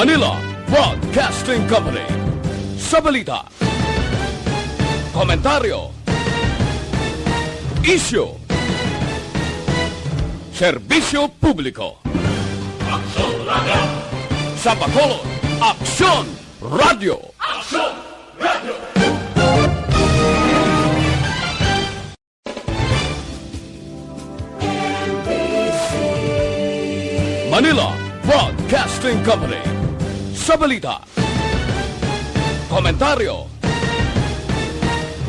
Manila Broadcasting Company. Sa balita, komentaryo, isyu, serbisyo publiko. Aksyon Radio! Sa Bacolod, Aksyon Radio! Aksyon Radio! Manila Broadcasting Company. Sa balita, komentaryo,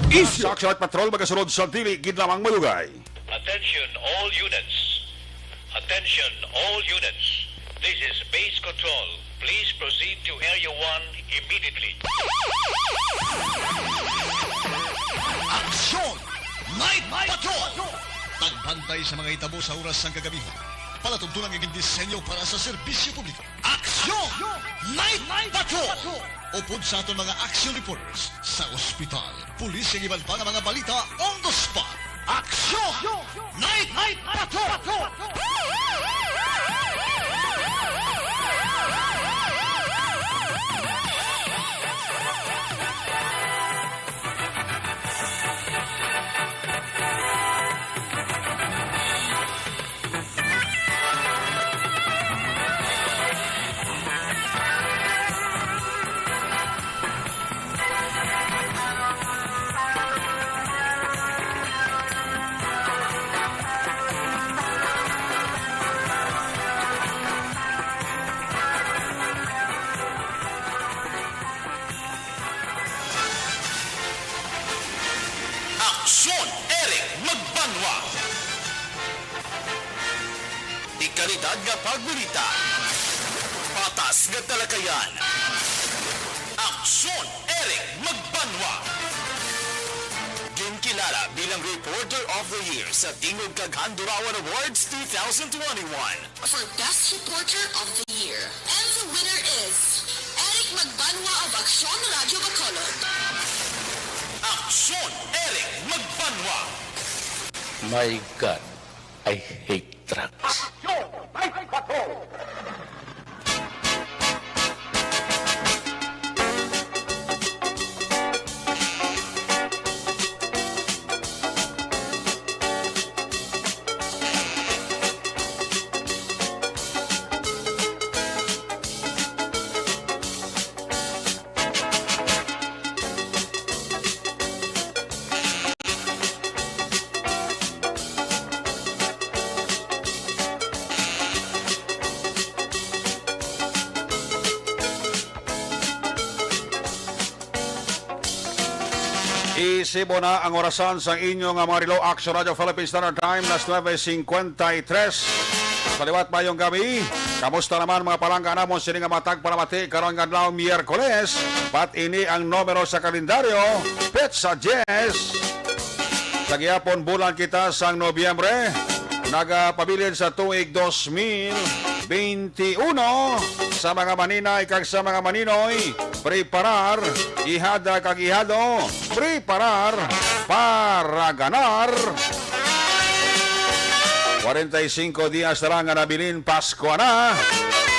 isyu. Sa Aksyon at Patrol, magasunod sa dili, gidlamang malugay. Attention all units. Attention all units. This is base control. Please proceed to Area 1 immediately. Aksyon! Night Patrol! Tagbantay sa mga itabo sa oras ng kagabihan. Palatuntunan ng disenyo para sa serbisyo publiko. Aksyon! Night Patrol! Upod sa aton mga action reporters sa ospital, pulis ang iban pa ng mga balita on the spot. Aksyon! Night Patrol! Aksyon Eric Magbanwa. Ikalidad nga pagbalita. Patas nga talakayan. Aksyon Eric Magbanwa. Ginkilala bilang Reporter of the Year sa Tingog Kaghandurawan Awards 2021. For Best Reporter of the Year. And the winner is Eric Magbanwa of Aksyon Radio Bacolod. Aksyon Eric Magbanwa. My God, I hate drugs. Isibo na ang orasan sa inyong mga relo Aksyon Radio Philippine Standard Time na 9:53. Saliwat mayong gabi. Kamusta naman mga palangga namon sining nga matag palamati karon nga adlaw Miyerkules. Pat ini ang numero sa kalendaryo Petsa 10. Sa gihapon bulan kita sang Nobyembre, nagapabilin sa tuig 2021 sa mga maninay kag sa mga maninoy. Preparar, ihada kag ihado, preparar para ganar. 45 dias na lang nga nabilin Pasko na.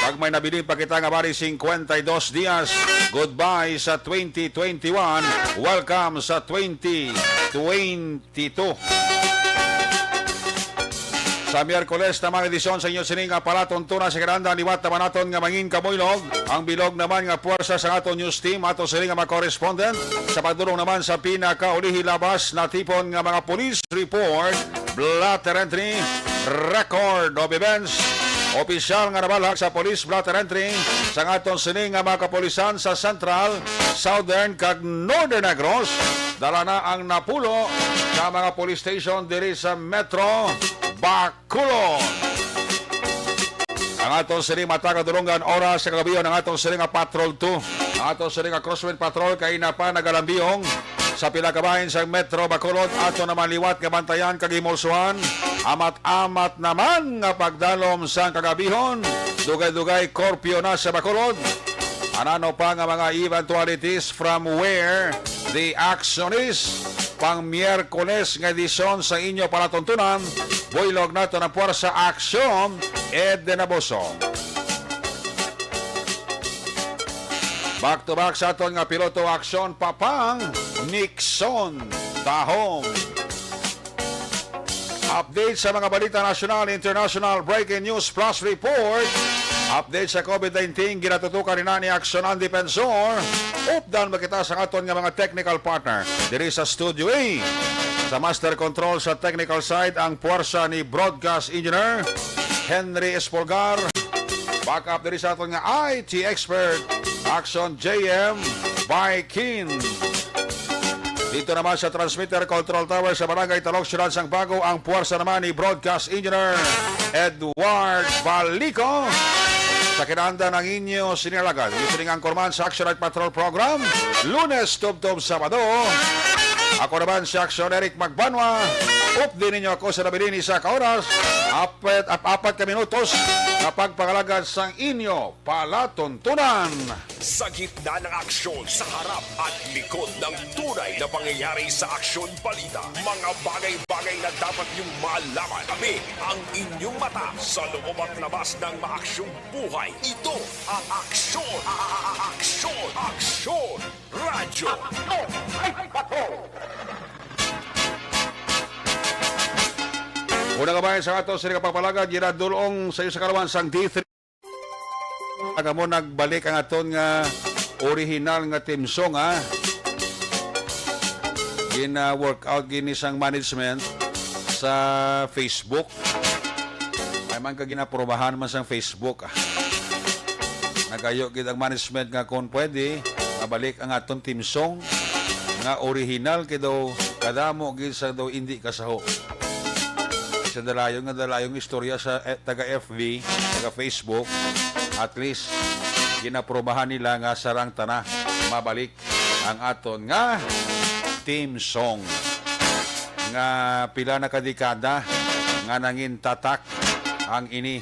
Pag may nabilin pa kita nga bari 52 dias. Goodbye sa 2021. Welcome sa 2022. Sa Miyerkules na mga edisyon sa inyo sining nga palatuntunan sa karanda liwat naman naton nga mangin kamoylog. Ang bilog naman nga puwersa sa aton news team ato sining nga mga correspondent. Sa pagdulong naman sa pinakaulihi labas na tipon nga mga police report, blatter entry, record of events. Opisyal nga nabalhag sa police blatter entry sa aton sining nga mga kapolisan sa Central, Southern kag Northern Negros. Dala na ang napulo sa mga police station diri sa Metro Bacolod. Ang atong siring matagdulungan oras sa kagabiyon ang atong siring Patrol 2. Ang atong siring Crosswind Patrol kay na pa nagalambiyong sa pilakabahin sa Metro Bacolod. Ato naman liwat nga bantayan kag himulsuhan. Amat-amat naman nga pagdalom sa kagabihon. Dugay-dugay korpyo na sa Bacolod. Anano pa nga mga eventualities from where the action is. Pang Miyerkules nga edisyon sa inyo palatuntunan. Buylog nato ng puwersa aksyon, Ed de Naboso. Back to back sa aton nga piloto aksyon papang Nixon Tahong. Update sa mga balita nasyonal, international, breaking news plus report. Update sa COVID-19, ginatutukan rin na ni Aksyonan Depensor. Updan makita sa aton nga mga technical partner. Diri sa Studio A. Sa Master Control sa technical side, ang puwersa ni Broadcast Engineer Henry Espolgar. Backup diri sa aton nga IT expert, Action JM by Kin. Dito naman sa transmitter control tower sa Barangay Talok, Siyudad Sangbago, ang puwersa naman ni Broadcast Engineer Edward Balico. Sa kinahanda ng inyo sinilagad. Dito rin ang korman sa Action Night Patrol Program. Lunes, Tub-Tub, Sabado. Ako naman si Action Eric Magbanwa. Update ninyo ako sa nabilini sa kaoras. Apat ka minutos na pagpakalagad sang inyo palatuntunan. Sa gitna ng aksyon, sa harap at likod ng tunay na pangyayari sa aksyon balita. Mga bagay-bagay na dapat niyong malaman. Kami ang inyong mata sa loob at labas ng maaksyong buhay. Ito ang aksyon. Aksyon. Aksyon. Radyo. Una kabayan sa ato sa kapapalagad, ginadulong sa iyo sa karawan sang D3. Aga mo nagbalik ang aton nga original nga team song ha. Gina-workout gini sang management sa Facebook. Ay man ka ginaprobahan man sang Facebook. Nagayo gid ang management nga kung pwede mabalik ang aton team song nga original kay daw kadamo gid sa daw hindi kasaho. Sa dalayong istorya sa taga FB, taga Facebook, at least ginaprobahan nila nga sarang tana mabalik ang aton nga team song nga pila na kadekada nga nangin tatak ang ini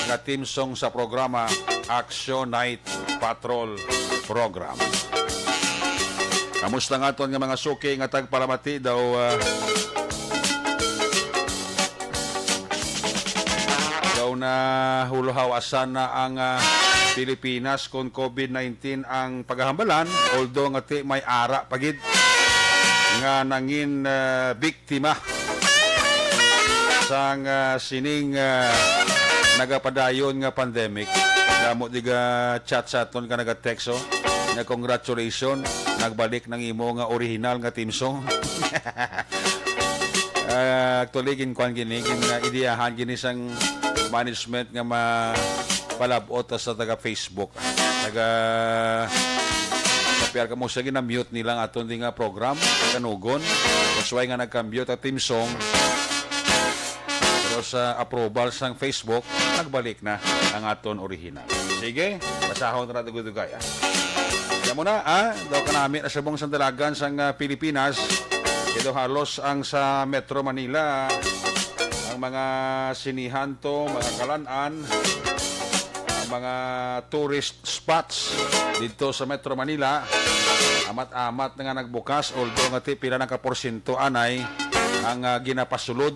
nga team song sa programa Action Night Patrol Program. Kamusta nga aton nga mga suki nga tagpalamati daw na huluhawasan na ang Pilipinas kung COVID-19 ang paghahambalan, although nga may ara pagid nga nangin biktima sang sining nagapadayon nga pandemic. Damo diga chat sa aton ka naga-texto nga congratulations, nagbalik ng imo nga original nga team song. Actually ginkuan gini ideahan gini sang management nga mapalabot sa taga Facebook. Kapiyar ka mo sa ginamute nilang aton di nga program kanugon. Kasway nga nagka-mute at team song. Pero sa approval sang Facebook, nagbalik na ang aton original. Sige, pasahon na dugay. Kaya mo na, daw ka namin sa buong sandalagan sang Pilipinas. Ito halos ang sa Metro Manila, ang mga sinihan to, mga kalan-an, ang mga tourist spots dito sa Metro Manila, amat-amat na nga nagbukas, although nga pila ng kaporsyento anay ang ginapasulod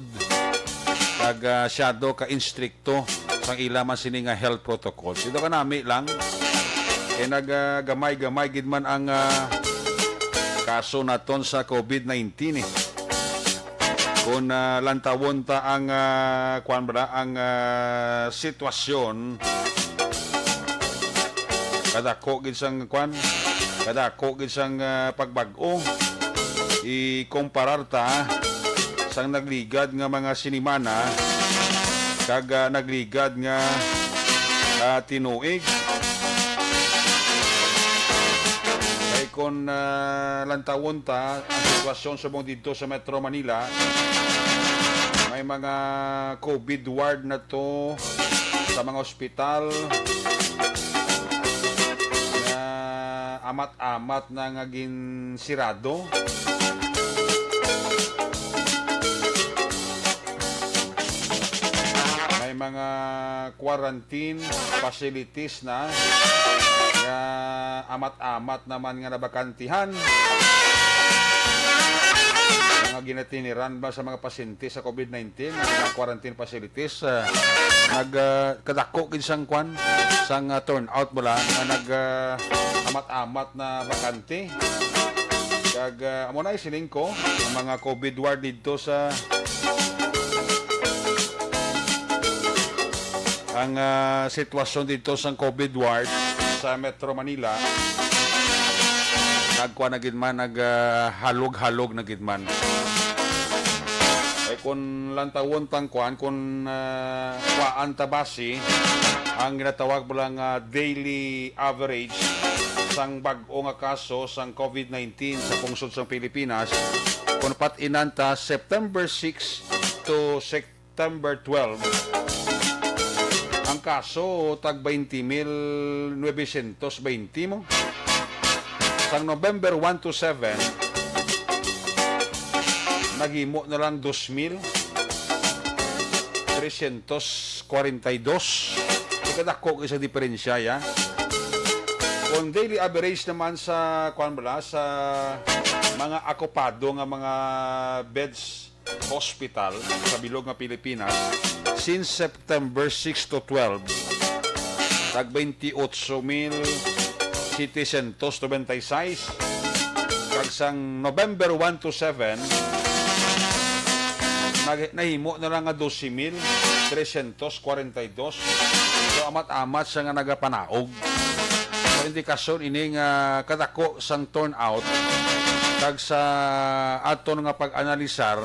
kag syado ka instrikto sang ilaman sini nga health protocols. Ito ka nami lang naggamay-gamay gid man ang kaso naton sa COVID-19 kung lantawon ta ang ang sitwasyon kadako gid sang pagbag-o ikomparar ta sang nagligad nga mga sinimana kag nagligad nga tinuig kay kung lantawon ta ang sitwasyon sa buong dito sa Metro Manila. May mga COVID ward na to sa mga ospital na amat-amat na ngaging sirado. May mga quarantine facilities na amat-amat naman nga nabakantihan. mga ginatiniran ba sa mga pasyente sa COVID-19 mga quarantine facilities kadako gid sang kwan sang turnout mula nga amat-amat na bakante kag amo na isiling ko ang mga COVID ward dito sa ang sitwasyon dito sa COVID ward sa Metro Manila nagkuha na gid man halog-halog na gid man ay kung lantawon tang kuan kung kuan tabasi ang ginatawag lang daily average sang bag-o nga kaso sang COVID-19 sa pungsod sang Pilipinas kung pat inanta September 6 to September 12 ang kaso tag 20,920 mo sang November 1 to 7 naghimo na lang 2,342 ikadako isa diferensya ya kung daily average naman sa kuan bala sa mga akopado nga mga beds hospital sa bilog nga Pilipinas since September 6 to 12 tag 28,796 kag sang November 1 to 7 nahimo na lang nga 12,342 so amat-amat sa nga nagapanaog so indikasyon ini nga kadako sang turnout kag sa aton nga pag-analisar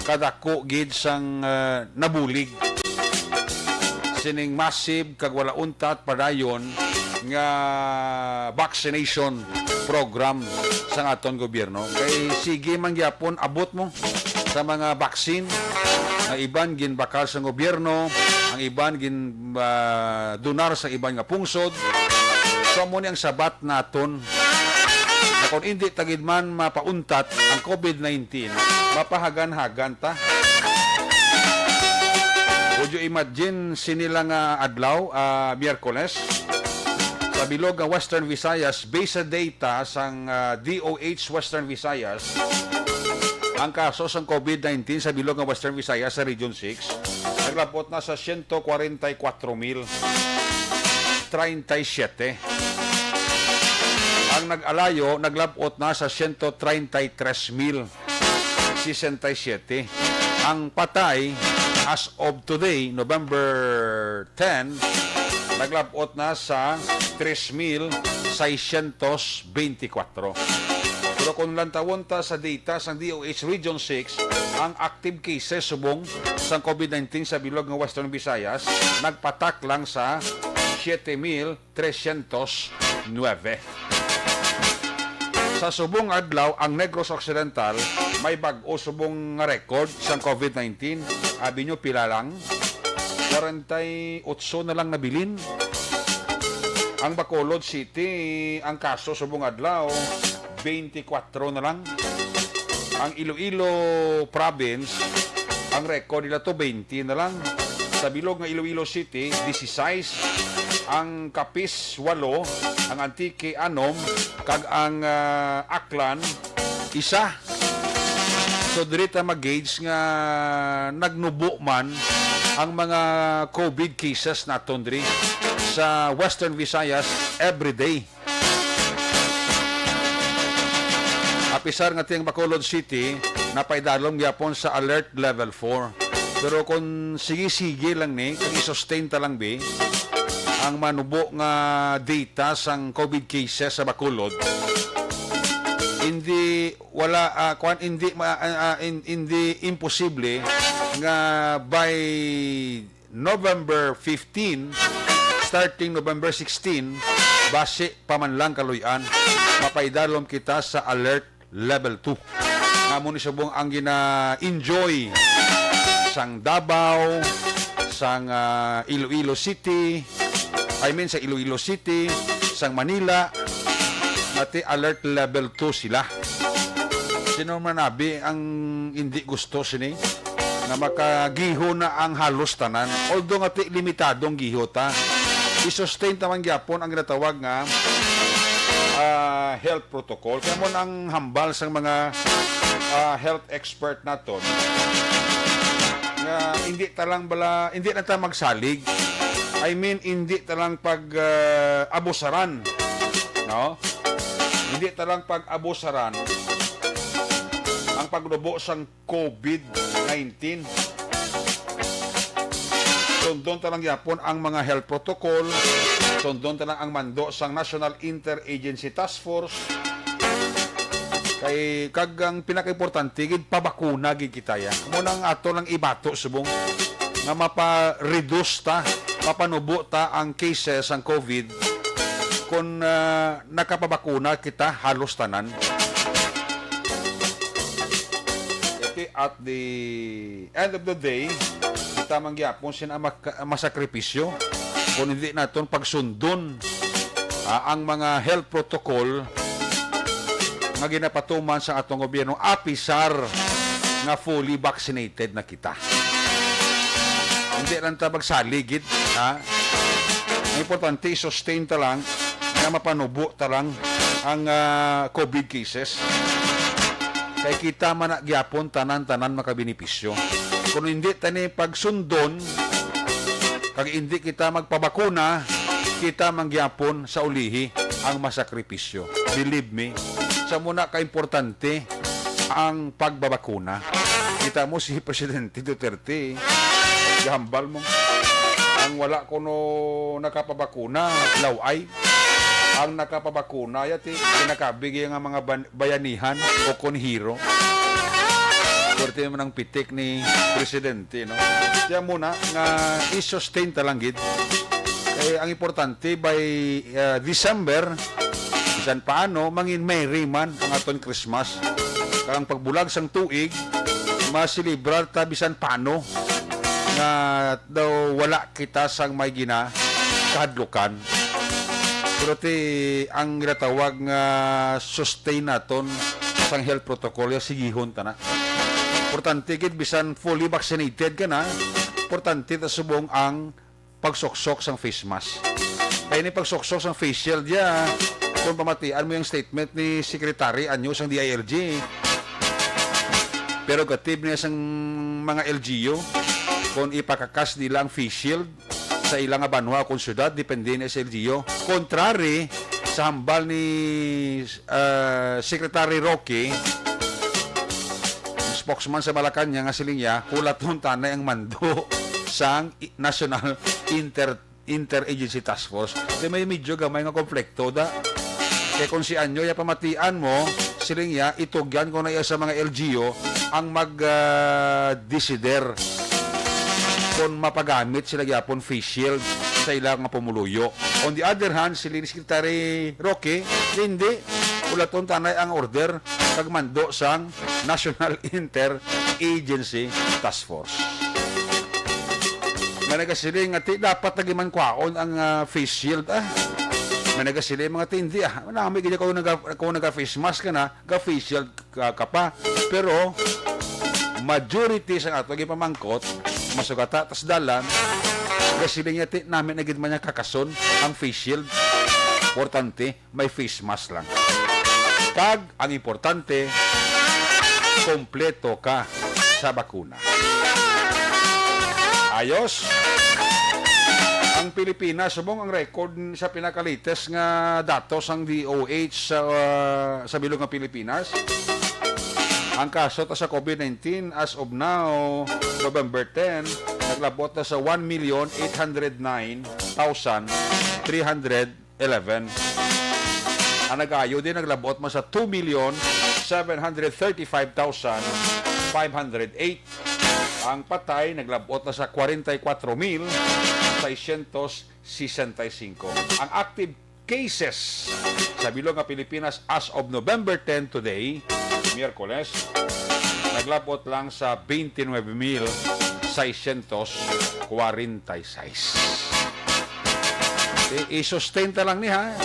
kadako gid sang nabulig sining massive kag wala untat padayon nga vaccination program sa aton gobyerno kay sige man gyapon abot mo sa mga vaccine nga iban ginbakal sa gobyerno ang iban gin donar sa iban nga pungsod so mo ni ang sabat naton na kung hindi tagid man mapauntat ang COVID-19 mapahagan-hagan ta. Would you imagine sinilang adlaw Miyerkules sa bilog nga Western Visayas based sa data sang DOH Western Visayas ang kaso sang COVID-19 sa bilog nga Western Visayas sa Region 6 naglabot na sa 144,037 ang nag-alayo naglabot na sa 133,067 ang patay as of today November 10 naglabot na sa 3,624 pero kung lantawon ta sa data sa DOH Region 6 ang active cases subong sa COVID-19 sa bilog ng Western Visayas nagpatak lang sa 7,309 sa subong adlaw ang Negros Occidental may bag-o subong nga record sa COVID-19 abi nyo pila lang 48 na lang nabilin ang Bacolod City ang kaso subong adlaw 24 na lang ang Iloilo Province ang record nila to 20 na lang sa bilog ng Iloilo City 16 ang Capiz 8 ang Antique 6 kag ang Aklan 1 so dirita mag-gauge nga nagnubo man ang mga COVID cases naton diri sa Western Visayas everyday. Apisar nga tiyang Bacolod City napaidalom gyapon sa alert level 4 pero kung sige-sige lang ni kung i-sustain ta lang bi ang manubo nga data sang COVID cases sa Bacolod hindi wala hindi imposible nga by November 15 starting November 16 base pa man lang kaluyan mapaidalom kita sa alert level 2 nga mo ni subong ang gina-enjoy sang Davao sang Iloilo City sa Iloilo City, sang Manila, pati alert level 2 sila. Sino man nabi ang hindi gusto sini na makagiho na ang halos tanan. Although nga limitadong giho ta, i-sustain taman gyapon ang ginatawag nga health protocol. Kaya mo nang hambal sa mga health expert naton nga hindi na ta magsalig. I mean, hindi talang abusaran, no? Hindi talang abusaran ang paglubo sang COVID-19. Sundon talang yapon ang mga health protocol, sundon talang ang mando sang National Interagency Task Force. Kay kagang pinaka-importante gid pabakuna gid kita ya. Mo nang ato lang ibato subong nga mapa-reduce ta, mapanubo ta ang cases ang COVID kung nakapabakuna kita halos tanan. Okay, at the end of the day, kita mangyapon sina masakripisyo kung hindi naton pagsundon ang mga health protocol nga ginapatuman sa atong gobyerno apisar nga fully vaccinated na kita. Hindi lang ta magsaligid, ha? Ang importante, sustain ta lang nga mapanubo ta lang ang COVID cases. Kay kita man gyapon tanan-tanan makabenipisyo. Kung hindi tani pagsundon, kag hindi kita magpabakuna, kita mangyapon sa ulihi ang masakripisyo. Believe me, sa muna ka-importante ang pagbabakuna. Kita mo si Presidente Duterte, gahambal mo ang wala kuno nakapabakuna, laway. Ang nakapabakuna, yati, pinakabigay nga mga bayanihan o konhiro. Pwerte naman ang pitik ni Presidente, no? Kaya muna, nga i-sustain talanggit. Kaya ang importante, by December, bisan paano, mangin Merry man ang aton Christmas. Kaya ang pagbulag sang tuig, masilibrar ta bisan paano nga daw wala kita sang may gina kahadlukan. Pero ang ginatawag nga sustain naton sang health protocol ya sigihon ta na. Importante gid bisan fully vaccinated ka na, importante ta subong ang pagsoksok sang face mask. Kaya ni pagsoksok sang face shield ya, kung pamatian mo yung statement ni Secretary Anyo sang DILG, pero gatib niya sang mga LGU kung ipakakas nila ang face shield sa ilang banwa kung syudad, depende na sa LGU. Contrary sa hambal ni Secretary Roque, spokesman sa Malacanang nga siling niya, kulaton tanay ang mando sang National Interagency Task Force. Di may medyo gamay nga konflikto da. Kaya kung si Anyo, ya pamatian mo, siling niya, itugyan ko na iya sa mga LGU ang mag-desider kung mapagamit sila gyapon face shield sa ilang nga pumuluyo. On the other hand, si Secretary Roque, hindi, ulaton tanay ang order kagmando sang National Interagency Task Force. May nagasiling nga dapat nagiman kwaon ang face shield. May nagasiling mga tindi. Manami ganyan kung nag-face mask ka na, ga-face shield ka pa. Pero, majority sa ato gipamangkot, masugata, tas dalan, nagasiling nga namin nagid man niya kakason ang face shield. Importante, may face mask lang. Kag, ang importante, kompleto ka sa bakuna. Ayos. Ang Pilipinas, subong ang record sa pinakalites nga datos ang DOH sa bilog ng Pilipinas. Ang kaso sa COVID-19 as of now, November 10, naglabot na sa 1,809,311. Ang nag-ayo din naglabot mo sa 2,735,508. Ang patay naglabot na sa 44,665. Ang active cases sa bilog ng Pilipinas as of November 10 today, Miyerkules, naglabot lang sa 29,646. I-sustain ta lang niya.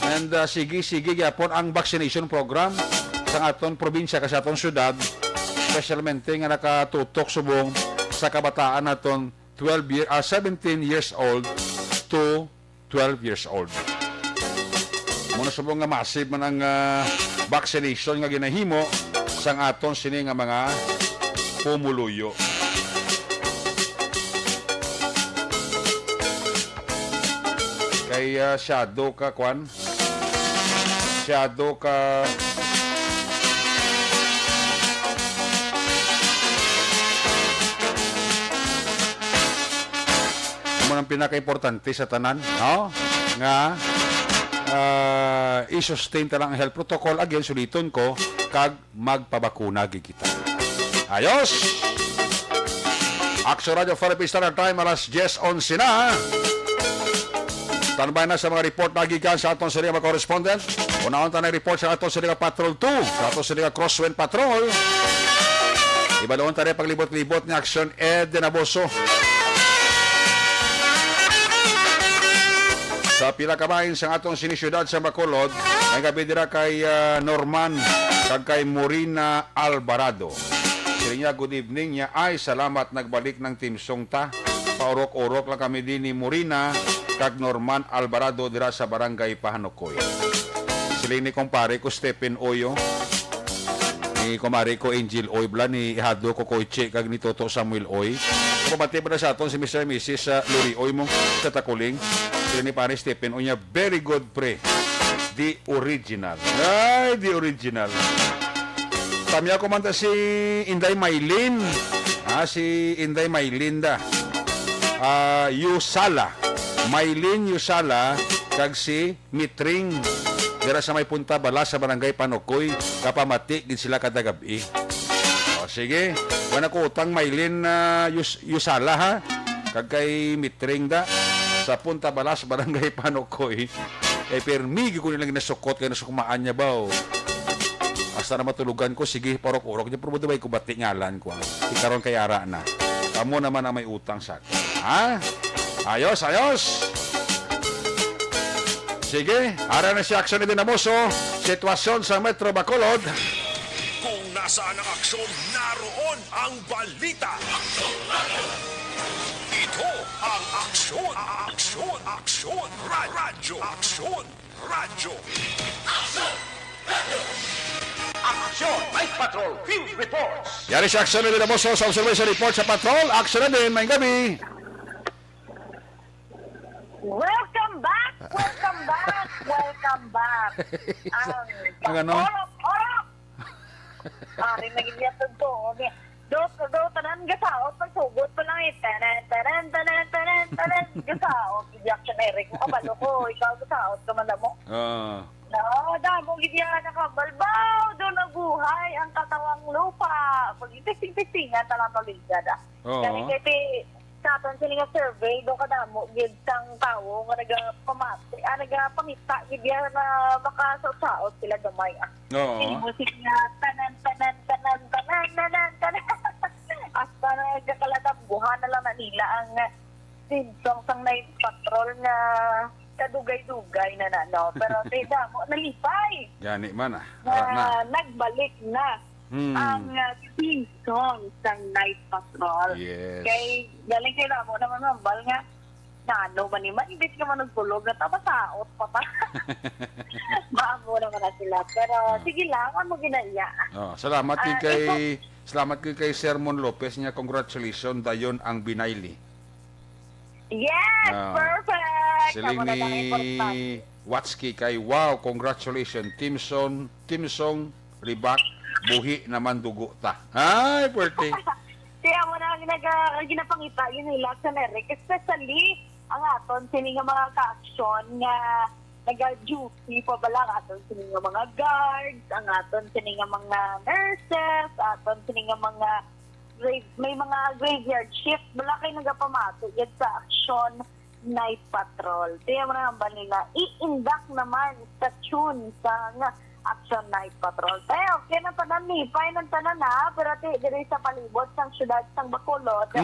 And sige yapon ang vaccination program sa aton probinsya kasi aton syudad, specialmente nga nakatutok subong sa kabataan naton 17 years old to 12 years old. Muna subong nga massive man ang vaccination nga ginahimo sang aton sini nga mga pumuluyo. Kay shadow ka kwan. Shadow ka ang pinaka-importante sa tanan, no? Nga i-sustain ta lang ang health protocol. Again, suliton ko kag magpabakuna gid kita. Ayos! Action Radio Philippine Standard Time alas 10:11 na. Tanbay na sa mga report na gikan sa aton sila mga correspondent. Unahon ta na report sa aton sila Patrol 2, sa aton sila Crosswind Patrol. Ibalon ta rin paglibot-libot ni Action Ed de Naboso. Sa pila kamahin sa atong sinisyudad sa Bacolod, ay gabi dira kay Norman kag kay Morina Alvarado. Sila niya, good evening niya. Ay, salamat nagbalik ng Team Songta. Paurok-urok lang kami din ni Morina kag Norman Alvarado dira sa barangay Pahanokoy. Sila ni kumpare ko Stephen Oyo, ni kumare ko Angel Oy Bla, ni Ihado ko Koiche kag ni Toto Samuel Oy. Kumati ba na sa aton si Mr. and Mrs. Luri Oy mo sa Takuling. Sila ni pare Stephen Oy niya, very good pre. The original. Ay, the original. Tamya ko man ta si Inday Maylin. Si Inday Maylinda. Yusala. Maylin Yusala kag si Mitring. Dira sa may punta bala sa barangay Panokoy. Kapamati gid sila kada gabi. Sige. Wala ko utang Maylin Yusala ha. Kag kay Mitring da sa punta bala sa barangay Panokoy. Kay permi ko nilang nasukot kay nasukumaan niya ba. Basta na matulugan ko, sige, porok-urok niya. Pero ba ko bati ngalan ko. Ikaroon kay Ara na. Kamu naman ang may utang sa akin. Ha? Ayos, ayos! Sige, Ara na si Action ni Dinamoso. Sitwasyon sa Metro Bacolod. Kung nasaan ang aksyon, naroon ang balita. Ito ang aksyon, aksyon, aksyon, radyo, aksyon, radyo. Action! Night Patrol Field Reports! Yari si Action ni Dinamoso sa observation report sa patrol. Action na din, may gabi. Welcome back! Welcome back! Welcome back! Ang ano? Orok! Ari, naging yatod to. Do, tanan gasaot, pagsugot pa lang eh. Tanan, gasaot. Reaction Eric, makabalo ko. Ikaw gasaot, kamanda mo. No, damo gidya nakabalbaw, do nabuhay ang katawang lupa. Pag itising-tisingan talang maligada. Kaya kaya sa aton sila nga survey, do kadamo gid sang tao nga nagapamati, nagapamita gidya na makasaot sila gamay. Sini mo siya tanan. Hasta nagkakalatambuhan na lang na nila ang symptoms sang Night Patrol nga kadugay-dugay na no. Pero tida mo, nalipay. Gani man Nagbalik na ang season ng Night Patrol. Yes. Kay, galing kay Ramo naman mambal nga, nano ba naman, ibig ka man nagtulog na tapasaot pa pa. Bago naman na sila. Pero sige lang, ano ginaya. Salamat kay Sermon Lopez niya. Congratulations, dayon ang binayli. Yes, perfect! Siling ni Watski kay wow, congratulations. Timsong Ribak, buhi naman dugo ta. Ay, puwerte. Kaya mo na ginapangita yun nila sa Eric, especially ang aton sini nga mga ka-action nga nag-duty pa bala ang aton sini nga mga guards, ang aton sini nga mga nurses, aton sini nga mga may mga graveyard shift, wala kayo nagapamato yan sa Action Night Patrol. Kaya mo na ba nila, i-induct naman sa tune sa nga Action Night Patrol. Kaya okay na tanan, lipay ng tanan na, pero diri sa palibot sang syudad sang Bacolod,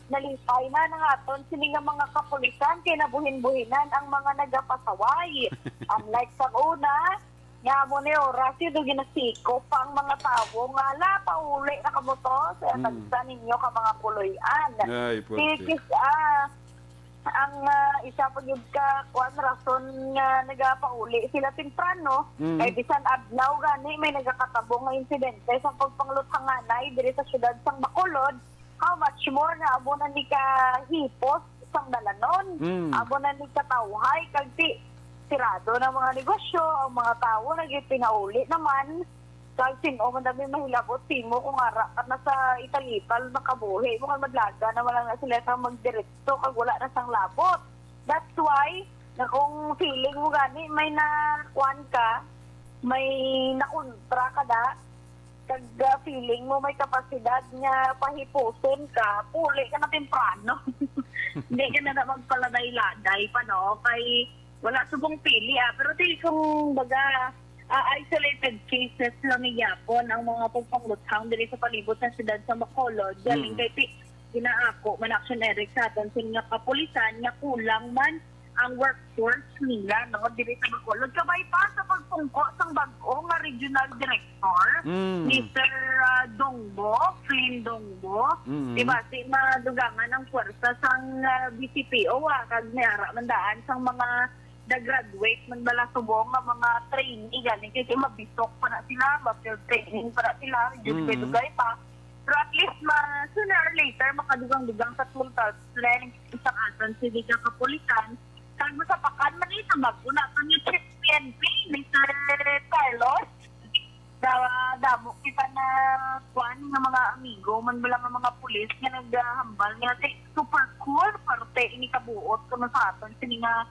nalipay na ng aton sini nga mga kapulisan, kaya nabuhin-buhinan ang mga nagapasaway. Unlike sa una, nga mo ni oras yun, ginasiko pa ang mga tao nga la, pauli na kamoto sa tagsa ninyo ka mga puloyan. Ay, puwerte. ang isa pa gyud ka kuan rason nga nagapauli sila temprano kay bisan adlaw gani may nagakatabong nga insidente sa pagpangluthanganay diri sa syudad sang Bacolod. How much more na abo na ni ka hipos sang dalanon, abo na ni ka tawhay kag sirado na mga negosyo, ang mga tao nagipinauli naman. Kag sino man dami mahilabot timo kung ara ka na sa italipal makabuhi mo madlaga na wala na sila sa magdiretso kag wala na sang labot. That's why na kung feeling mo gani may nakuan ka, may nakontra ka da, kag feeling mo may kapasidad nga pahipuson ka, puli ka na temprano. Hindi ka na magpaladay-laday pa no kay wala subong pili pero di kung baga isolated cases lang iyapon ang mga pagpangluthang diri sa palibot ng siyudad sa Bacolod. Galing kay ginaako man Action Eric sa aton nga kapulisan nga kulang man ang workforce nila no diri sa Bacolod. Kabay pa sa pagtungko sang bag-o nga regional director, Mr. Dongbo, Flynn Dongbo. Diba si madugangan ang puwersa sang BCPO kag niara mandaan sang mga graduate man bala subong nga mga trainee galing kay mabisok pa na sila, ma-field training pa na sila, dugay pa. Pero at least sooner or later makadugang-dugang sa tultas lang isang aton si Liga Kapulisan. Kag mo sa pakan man ito mag-una yung Chief PNP, Mr. Carlos. Damo kita na kuan nga mga amigo man bala nga mga pulis nga naghahambal nga super cool parte ini kabuot kuno sa aton sini nga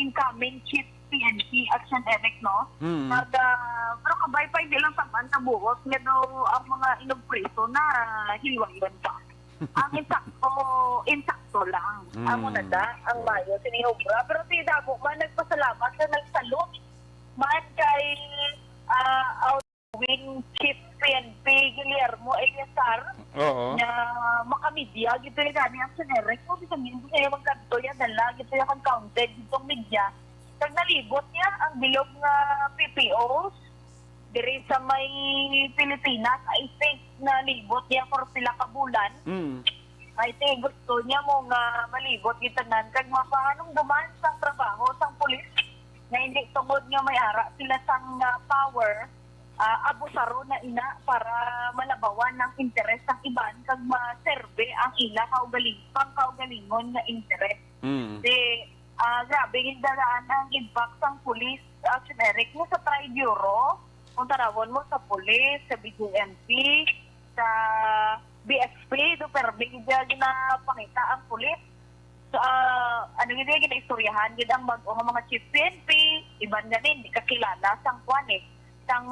incoming Chief PNP Action Eric, no? Pero kabay pa hindi lang saman kabuot nga daw ang mga inugpreso na hilwayan ka. Ang insakto lang. Amo na da, ang mayo sinihobra. Pero si Damo man nagpasalamat na nagsalot man kay outgoing Chief PNP Guillermo Eliazar na makamedya gito yung gani ang sinerek mo bisa minsan kayo magkanto yan dala gito yung counted gitong media kag nalibot niya ang bilog nga PPOs diri sa may Pilipinas. I think nalibot niya for pila ka bulan. I think gusto niya mo nga malibot gitanan kag mapaanong duman sang trabaho sang pulis na hindi tungod nga may ara sila sang power abusaro na ina para malabawan ng interes ng iban kag maserve ang ila kaugalingon nga interes. Grabe gindaraan ang impact sang police Action Eric mo sa Tri-Bureau, kung tarawon mo sa police, sa BGMP, sa BSP, do perbi na pangita ang police. So, gina-istoryahan gid ang mag-o nga mga chief PNP, iban ganin, di kakilala sang kwan sang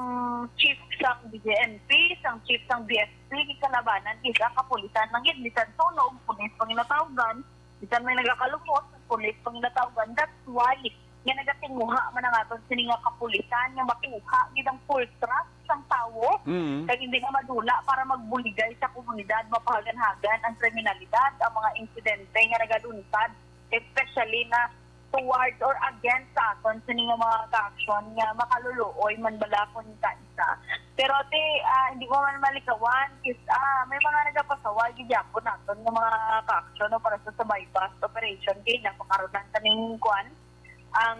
chief sang BJMP, sang chief sang BSP, kalabanan, isa kapulisan ng gid, bisan sunog, pulis panginatawgan, bisan may nagakalumot, pulis panginatawgan. That's why, nga nagatinguha man ang aton sini nga kapulisan, nga makuha gid ang full trust sang tawo, kag hindi nga madula para magbuligay sa komunidad, mapahagan-hagan ang kriminalidad, ang mga insidente nga nagalunsad, especially na towards or against sa aton sa nga mga ka-action nga makaluluoy man bala kung isa. Pero hindi ko man malikawan is may mga nagapasawag gyapon naton nga mga ka-action no, para sa bypass operation kay napakaroon taning kuan ang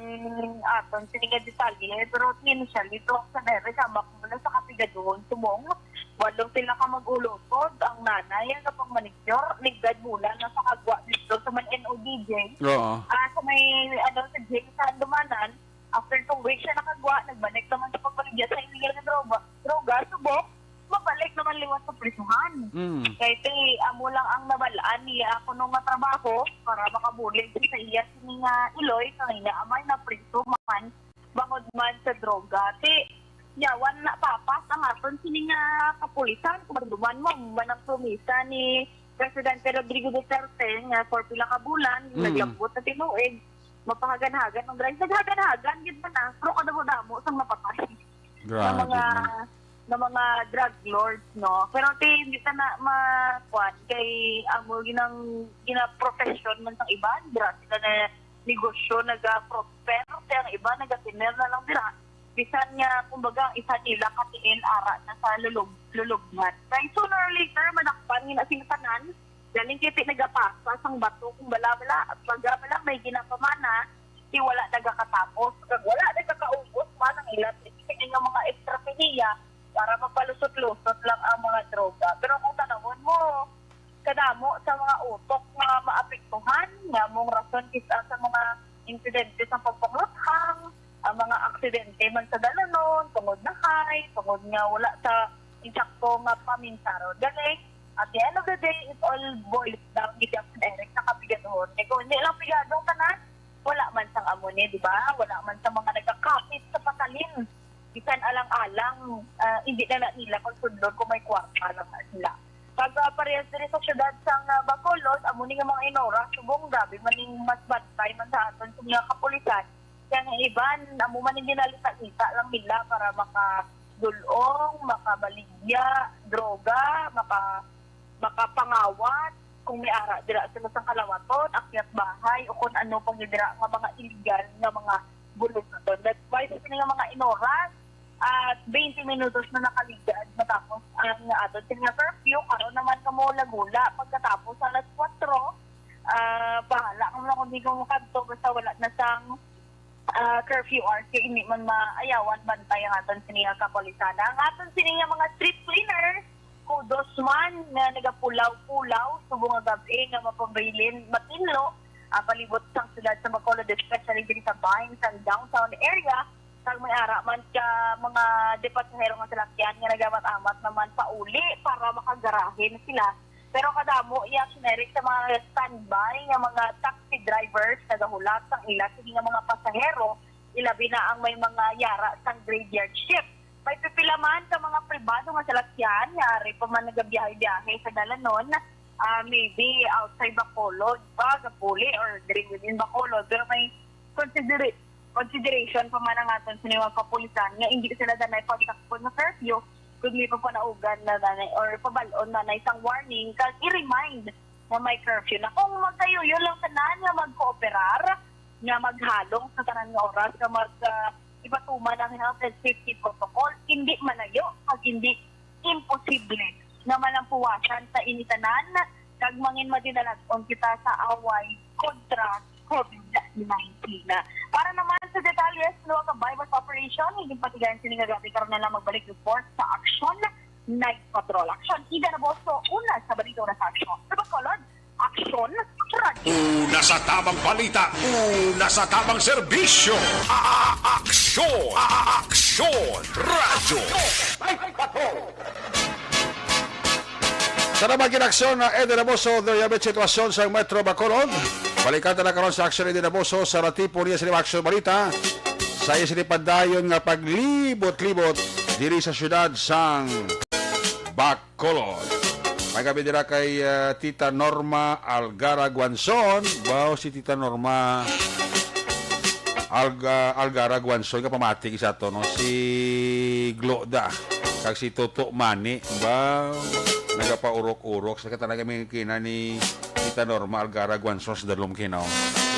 aton siniga detalye pero initially ito sa dere sama ko na sa kapigadon tumong walong sila ka mag-ulotod ang nanay ang kapang manicure nigdad mula na sa kagwa dito sa man NODJ sa may sa jail sa Dumanan after 2 weeks siya nakagwa nagbalik naman sa pagbaligya sa illegal na droga subok mabalik naman liwas sa prisuhan kaya amo lang ang nabalaan niya ako nung trabaho para makabulig sa iya sini nga Iloy sa amay na priso man bangod man sa droga yawan na papas ang aton sini nga kapulisan kung duman mo manang promisa ni Presidente Rodrigo Duterte nga for pila ka bulan naglambot na tinuig mapahagan-hagan ng drive naghagan-hagan gid man pero kadamo-damo sang napatay ng mga drug lords no pero hindi ta na makuan kay amo gina-profession man sang iban dira sila na negosyo naga-prosper kaya ang iba nagatiner na lang dira bisan nga kumbaga isa nila katiin ara na sa lulubngan. Kaya sooner or later manakpan nga sila tanan Galing kiti nagapasas ang bato kung bala-bala at bala may ginapamana, di wala nagakatapos. Kag wala nagkakaubos man ang ilan. Sige nga mga extrapenia para mapalusot-lusot lang ang mga droga. Pero kung tanawin mo, kadamo sa mga utok na maapektuhan, nga mong rason kisa sa mga insidente sa pagpanguthang, ang mga aksidente man sa dalanon, tungod na high, tungod nga wala sa insakto nga paminsaro. Galing, at the end of the day, it all boils down ni Captain Eric sa kapigadon. Kung hindi lang pigadong tanan, wala man sang amuni, di ba? Wala man sa mga nagkakapit sa patalin. Bisan alang-alang, hindi na nila kung sundon kung may kwarta lang sila. Pag parehas din sa syudad sang Bacolod, amuni nga mga inora, subong gabi, maning mas bantay man sa aton sa mga kapulisan. Kaya nga iban, amo man hindi nalita-lita lang nila para makadulong, makabaligya, droga, makapangawat, kung may ara dira sila sa kalawaton, akyat bahay, o kung ano pang dira nga mga illegal nga mga bulog na doon. That's why sa nga mga inoras, at 20 minutos na nakaligad matapos ang ato nga curfew, karon naman kamo lagula pagkatapos alas 4, bahala kamo lang kung di ko makadto basta wala na sang curfew hours kaya hindi man maayawan bantay ang aton siniya kapulisan. Ang aton siniya mga street cleaners, kudos man na nagapulaw-pulaw subong nga gabi nga mapabilin matinlo palibot sang sila sa Bacolod, especially din sa Vines and downtown area. Kag may ara man ka mga depasahero nga salakyan nga nagamat-amat naman pauli para makagarahin sila. Pero kadamo iya generic sa mga standby nga mga taxi drivers nagahulat sang ila sige nga mga pasahero, ilabi na ang may mga yara sang graveyard shift. May pipila man sa mga pribado nga salakyan nga ari pa man nagabiyahe-biyahe sa dalanon, maybe outside Bacolod, Gapuli or within Bacolod, pero may consideration pa man ang aton sa niwang kapulisan nga hindi sila danay pagsakpon na curfew kung may pa panaugan na danay or pabalon na isang warning kag i-remind na may curfew na kung magkayuyo lang tanan nga mag-cooperar nga maghalong sa tanan nga oras nga ipatuman ang health and safety protocol, hindi manayo kag hindi imposible na malampuwasan sa initanan kag mangin madinalag-on kita sa away kontra COVID-19. Para naman sa detalles no ka bypass operation, hindi patigayan sila nga gabi karon na lang magbalik report sa Action Night Patrol. Action Ida na boso una sa balito na sa action. Sa Bacolod, Action Radio. Una sa tamang balita, una sa tamang serbisyo. Aksyon! Aksyon! Radyo! Sa naman kinaksyon na Eden Aboso, dayabit sitwasyon sa Metro Bacolod. Balikan na karon sa Action Eden Aboso sa ratipo niya sa Action Balita. Sa iya sinipadayon nga paglibot-libot diri sa syudad sang Bacolod. May gabi dira kay Tita Norma Algara Guanzon. Wow, si Tita Norma Algara Guanzon ka pamati isa to no, si Gloda kag si Toto Mani. Wow, nagapaurok-urok sa katanaga may kina ni Tita Norma Algara Guanzon sa dalom kinaw.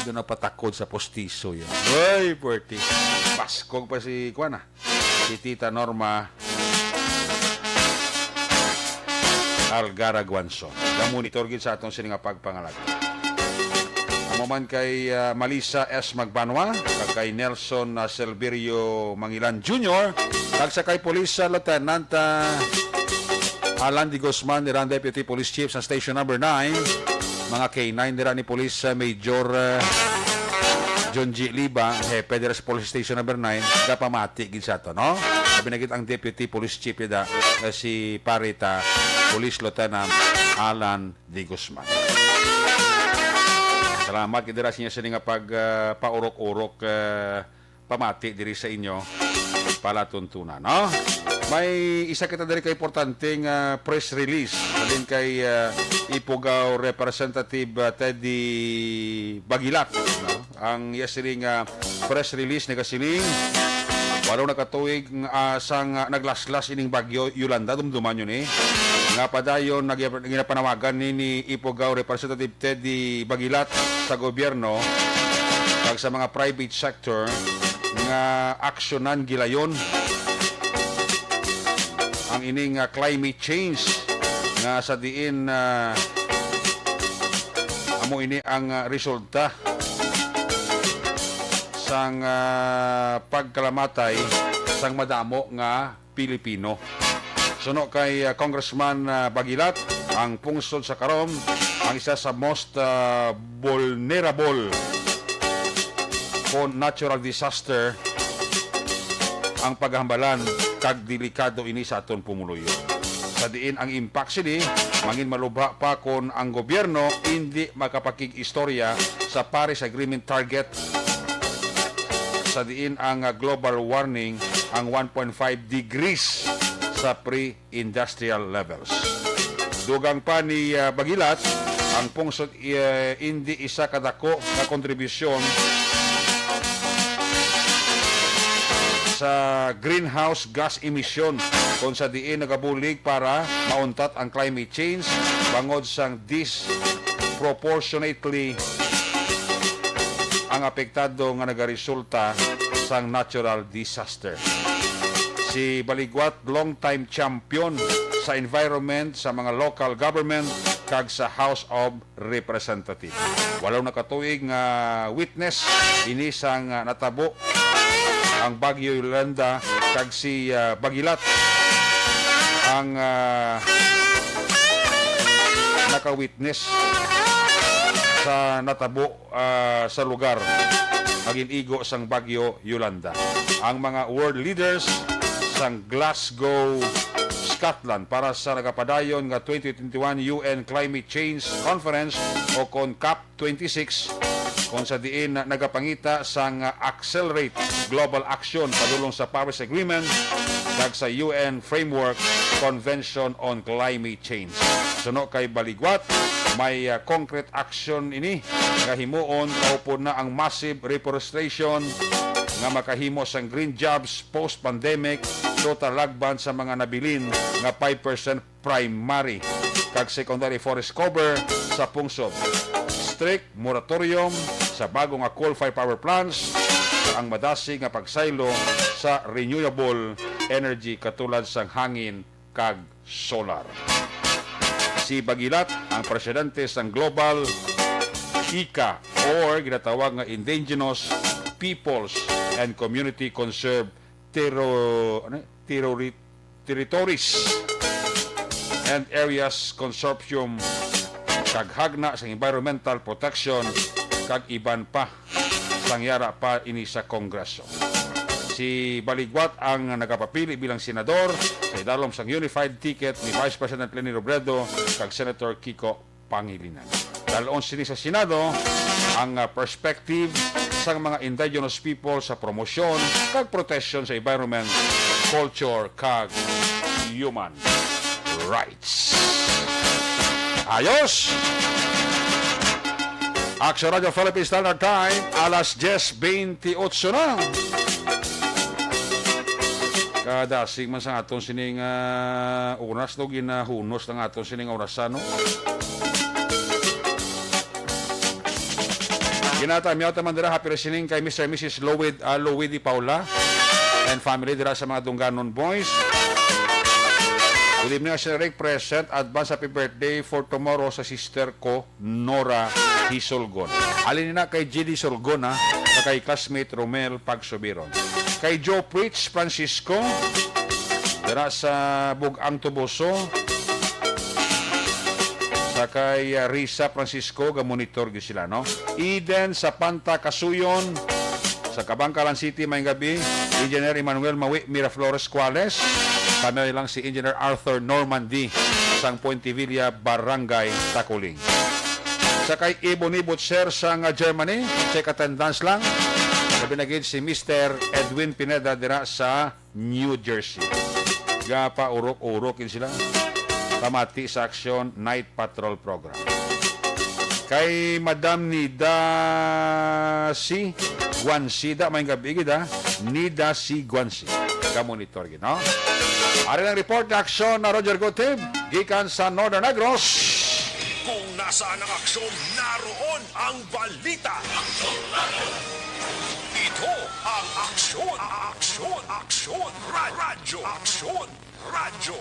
Doon na patakod sa postiso yun. Ay, puwerti. Paskog pa si Kuana. Si Tita Norma Algara Guanzon. Gamonitor gid sa atong sininga pagpangalaga. Amo man kay Malisa S. Magbanwa, kag kay Nelson Silverio Mangilan Jr., kag sa kay Police Lieutenant Alan Di Guzman, nirang Deputy Police Chief sa Station Number 9, mga K9 nira ni Police Major John G. Liba, Hepe nira sa Police Station Number 9, kapamati gid sa to, no? Sabi na ang Deputy Police Chief ida si Parita Police Lieutenant Alan Di Guzman. Salamat gid dira siya nga paurok-urok pamati diri sa inyo palatuntunan, no? May isa kita dari kay importanteng press release alin kay Ipugaw Representative Teddy Bagilat, no? Ang yasiling press release ni kasiling walo nakatuig sang naglaslas ining bagyo Yolanda dumduman yun nga padayon nagpanawagan ni Ipugaw Representative Teddy Bagilat sa gobyerno kag sa mga private sector nga aksyonan gilayon ang ining climate change nga sa diin Amo ini ang resulta sang pagkalamatay sang madamo nga Pilipino. Suno kay Congressman Bagilat, ang pungsod sa karon ang isa sa most vulnerable kon natural disaster ang paghambalan kag delikado ini sa aton pumuluyo. Sa diin ang impact sini mangin malubha pa kon ang gobyerno hindi makapakig-istorya sa Paris Agreement target. Sa diin ang global warming ang 1.5 degrees sa pre-industrial levels. Dugang pa ni Bagilat, ang pungsod hindi isa kadako na kontribusyon sa greenhouse gas emission kung sa diin nagabulig para mauntat ang climate change bangod sang disproportionately ang apektado nga nagaresulta sang natural disaster. Si Baligwat, long-time champion sa environment sa mga local government kag sa House of Representatives. Walaw nakatuig nga witness ini sang natabo ang Bagyo Yolanda kag si Bagilat ang naka-witness sa natabo sa lugar maging-igo sang Bagyo Yolanda. Ang mga world leaders sang Glasgow, Scotland para sa nagapadayon nga 2021 UN Climate Change Conference o kon COP26 kung sa diin na nagapangita sang Accelerate Global Action padulong sa Paris Agreement kag sa UN Framework Convention on Climate Change. Suno kay Baligwat, may concrete action ini nga himuon kaupod na ang massive reforestation nga makahimo sang green jobs post-pandemic total lagban sa mga nabilin nga 5% primary kag secondary forest cover sa pungsod. Strict moratorium sa bagong nga coal-fired power plants ang madasi nga pagsaylo sa renewable energy katulad sang hangin kag solar. Si Bagilat ang presidente sang Global ICA or ginatawag nga Indigenous Peoples and Community Conserved Territories and Areas Consortium kag hagna sa environmental protection kag iban pa sangyara pa ini sa Kongreso. Si Baligwat ang nagapapili bilang senador sa idalom sang unified ticket ni Vice President Leni Robredo kag Senator Kiko Pangilinan. Dalon sini sa Senado ang perspective sa mga indigenous people sa promosyon kag protection sa environment, culture kag human rights. Ayos! Action Radio Philippine Standard Time, alas 10:28 na. Kadasig man sa aton sining oras no ginahunos ng aton sining orasano. Ginatamiyaw taman dira happy listening kay Mr. and Mrs. Lowidi Paula and family dira sa mga Dunganon Boys. Good evening, Sir Rick, present. Advance happy birthday for tomorrow sa sister ko, Nora Hisolgon. Alin na kay G.D. Solgon, kay classmate Romel Pagsubiron. Kay Joe Pritch Francisco, dira sa Bugang Tuboso. Sa kay Risa Francisco, ga-monitor sila, no? Eden sa Panta Kasuyon, sa Kabangkalan City, may gabi. Engineer Emmanuel Mawi Miraflores Cuales. Kami lang si Engineer Arthur Normandy sang Pointevilla Barangay Takuling. Sa kay Ebony Butcher sang Germany, check attendance lang. Sabi naging si Mr. Edwin Pineda dira sa New Jersey. Gapa urok-urokin sila. Kamati sa Action Night Patrol Program. Kay Madam Nida si Guansida, may gabi gida, Nida si Guansi. Ka-monitor gid, no? Ari ang report na aksyon na Roger Gotib, gikan sa Northern Negros. Kung nasaan ang aksyon, naroon ang balita. Ito ang aksyon, aksyon, aksyon, radyo, aksyon, radyo.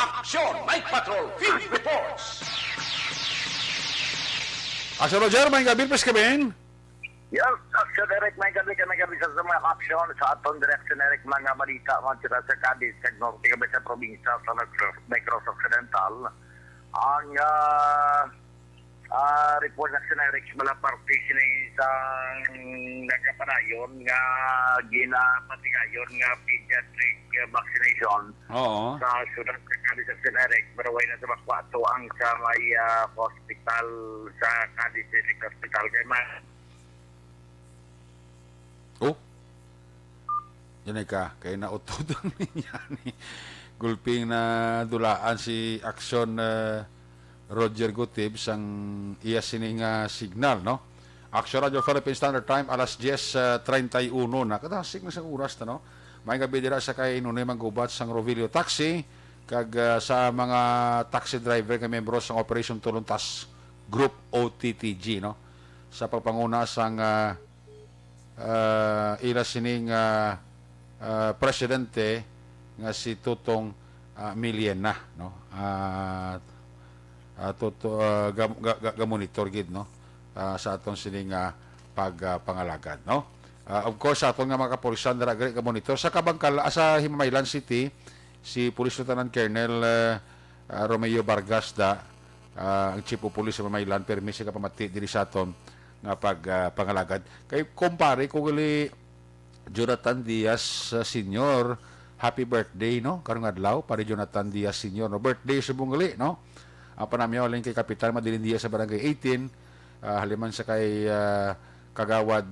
Action Night Patrol Field Reports. Asa Roger, may gabi pas kami. Yes, Action Eric, may gabi sa mga aksyon sa atong Direction Eric, mga balita, mga sila sa Cadiz, sa Norte, kami sa probinsya, sa Negros Occidental. Ang report Action Eric, mala parte sila sa nagkapanayon nga ginapatigayon nga pediatric vaccination. Oo. Sa syudad sa Cadiz Action Eric, pero way na sa makwato ang sa may hospital sa Cadiz District Hospital. Kaya Oh. Yan ay ka, kaya nautod niya ni gulping na dulaan si Action Roger Gutib sang iya sining signal, no? Action Radio Philippine Standard Time, alas 10:31 na. Kadasig na sa oras, no? May gabi dira sa kay nunay manggubat sang Rovilio Taxi, kag sa mga taxi driver nga membro sang Operation Tuluntas Group OTTG, no? Sa pagpanguna sang ila sining presidente nga si Tutong Miliena, no? Monitor gid, no? Sa atong sining pagpangalagad, no? Of course, sa atong nga mga kapulisan dara ga monitor sa Kabangkala, sa Himamaylan City, si Police Lieutenant Colonel Romeo Vargas ang Chief of Police sa Himamaylan, permis ka pamati diri sa aton nga pagpangalagad. Kay kumpare ko gali Jonathan Diaz Senior, happy birthday, no? Karong adlaw pare Jonathan Diaz Senior, no? Birthday sa bungali, no? Ang panamyaw lang kay Kapitan Madilin Diaz sa Barangay 18, haliman sa kay Kagawad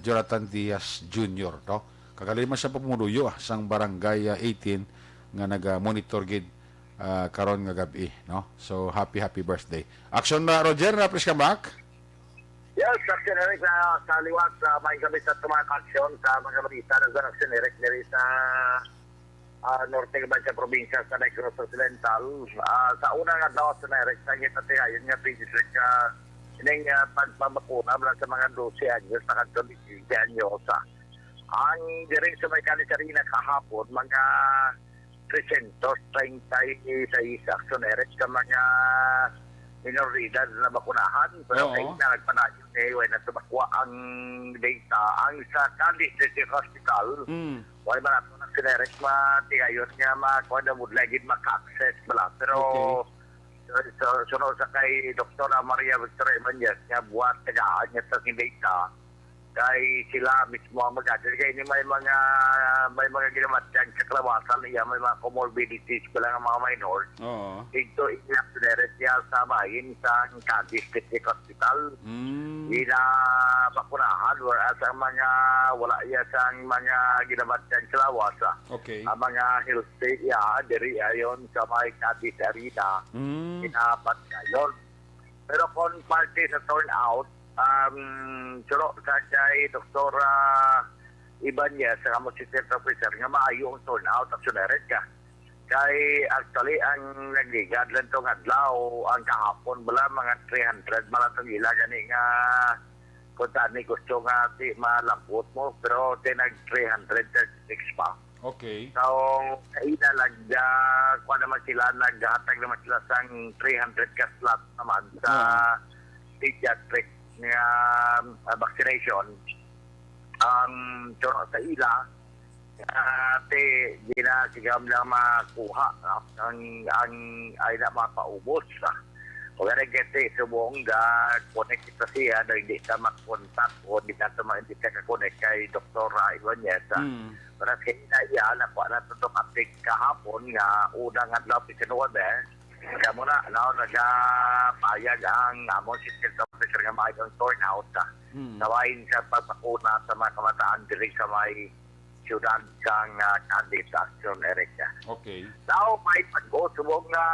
Jonathan Diaz Jr., no? Kagaliman sa pamuluyo sang Barangay 18 nga naga-monitor gid karon nga gabi, no? So happy birthday. Action na Roger, na please come back. yes, Action Eric, sa liwat sa may gabi sa tumakaksyon sa mga balita ng Action Eric diri sa Norte Gaban sa probinsya sa Negros Occidental. Sa unang adlaw sa Eric, sa ngitatihayon nga pediatric ining pagpabakuna mula sa mga 12 anyos sa kanton ni Anyosa. Ang diri sa may Calisarina kahapon, mga 336 Action Eric sa mga minoridad na bakunahan, pero kayo na nagpanayon way na tumakwa ang data ang sa Cadiz District Hospital. Way ba nato na sinerek matigayon nga makuha na mood lagi maka-access bala, pero sunod sa kay Dr. Maria Victoria Ibanez nga buhat tagaan niya sa data kay sila mismo ang mag-adil kay may mga ginamat dyan sa kalawasan niya, may mga comorbidities ko lang ang mga minors. Ito inaccident niya sa bahin sa Cadiz District Hospital. Bakunahan, whereas ang mga wala iya sa mga ginamat dyan sa kalawasan. Ang mga health state diri ayon sa may Cadiz Arena, inapat ngayon. Pero kung parte sa turnout, suro sa kay Dr. Ibanez sa kamo si State Officer nga maayo ang turnout Action Eric ka. Kay actually ang nagligad lang itong adlaw ang kahapon bala mga 300 malatong ila gani nga kung saan ni gusto nga si malambot mo pero tinag 336 pa. Okay. So, kaina lang kung naman sila naghatag naman sila sang 300 ka slot naman sa pediatric nga vaccination ang sa ila ginasigam lang makuha ang ay na mapaubos o gana gete subong da connect ito siya na hindi ka makontak o hindi ka kakonek kay Dr. Ibanez pero kaya na nakuha na ito update kahapon nga unang adlaw pisinuwa kaya muna, nagpayag ang amon system officer nga maayong turnout nawain sa pagpakuna sa mga kamataan diri sa may siyudad kang Cadiz Action Eric. Okay. Now, may pag-go subong na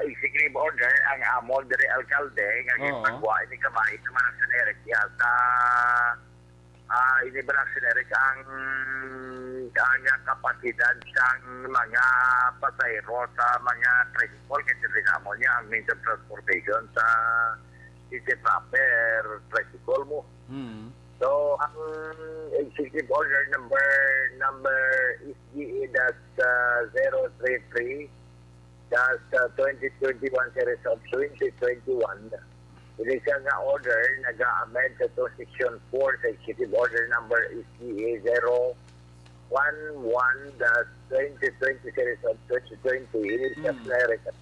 executive order ang amon diri alkalde nga pagbuhay ni kamay sa mga Action Eric sa inibarang sinerik ang kapasidad sang mga pasayro sa mga tricycle kasi rinamo niya ang means of transportation sa isip proper tricycle mo. So, ang executive order number SGE-033 sa 2021 series of 2021. Ini siya nga order nag-amend sa to Section 4 sa Executive Order number ECA 011-2020 series of 2020. Ini siya direct at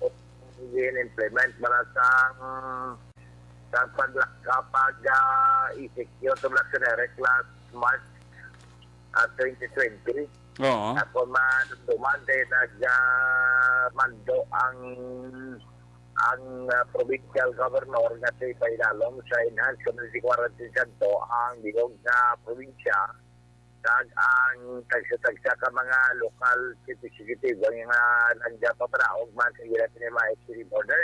in-implement malasang kapag i-secure to black direct last March 2020. Oo. Ako dumande nagmando ang provincial governor nga si Painalong sa enhanced community quarantine center ang bilog na probinsya kag ang tagsa ka mga local city executive ang mga nandiyan pa para man sa hirap ni mga executive order.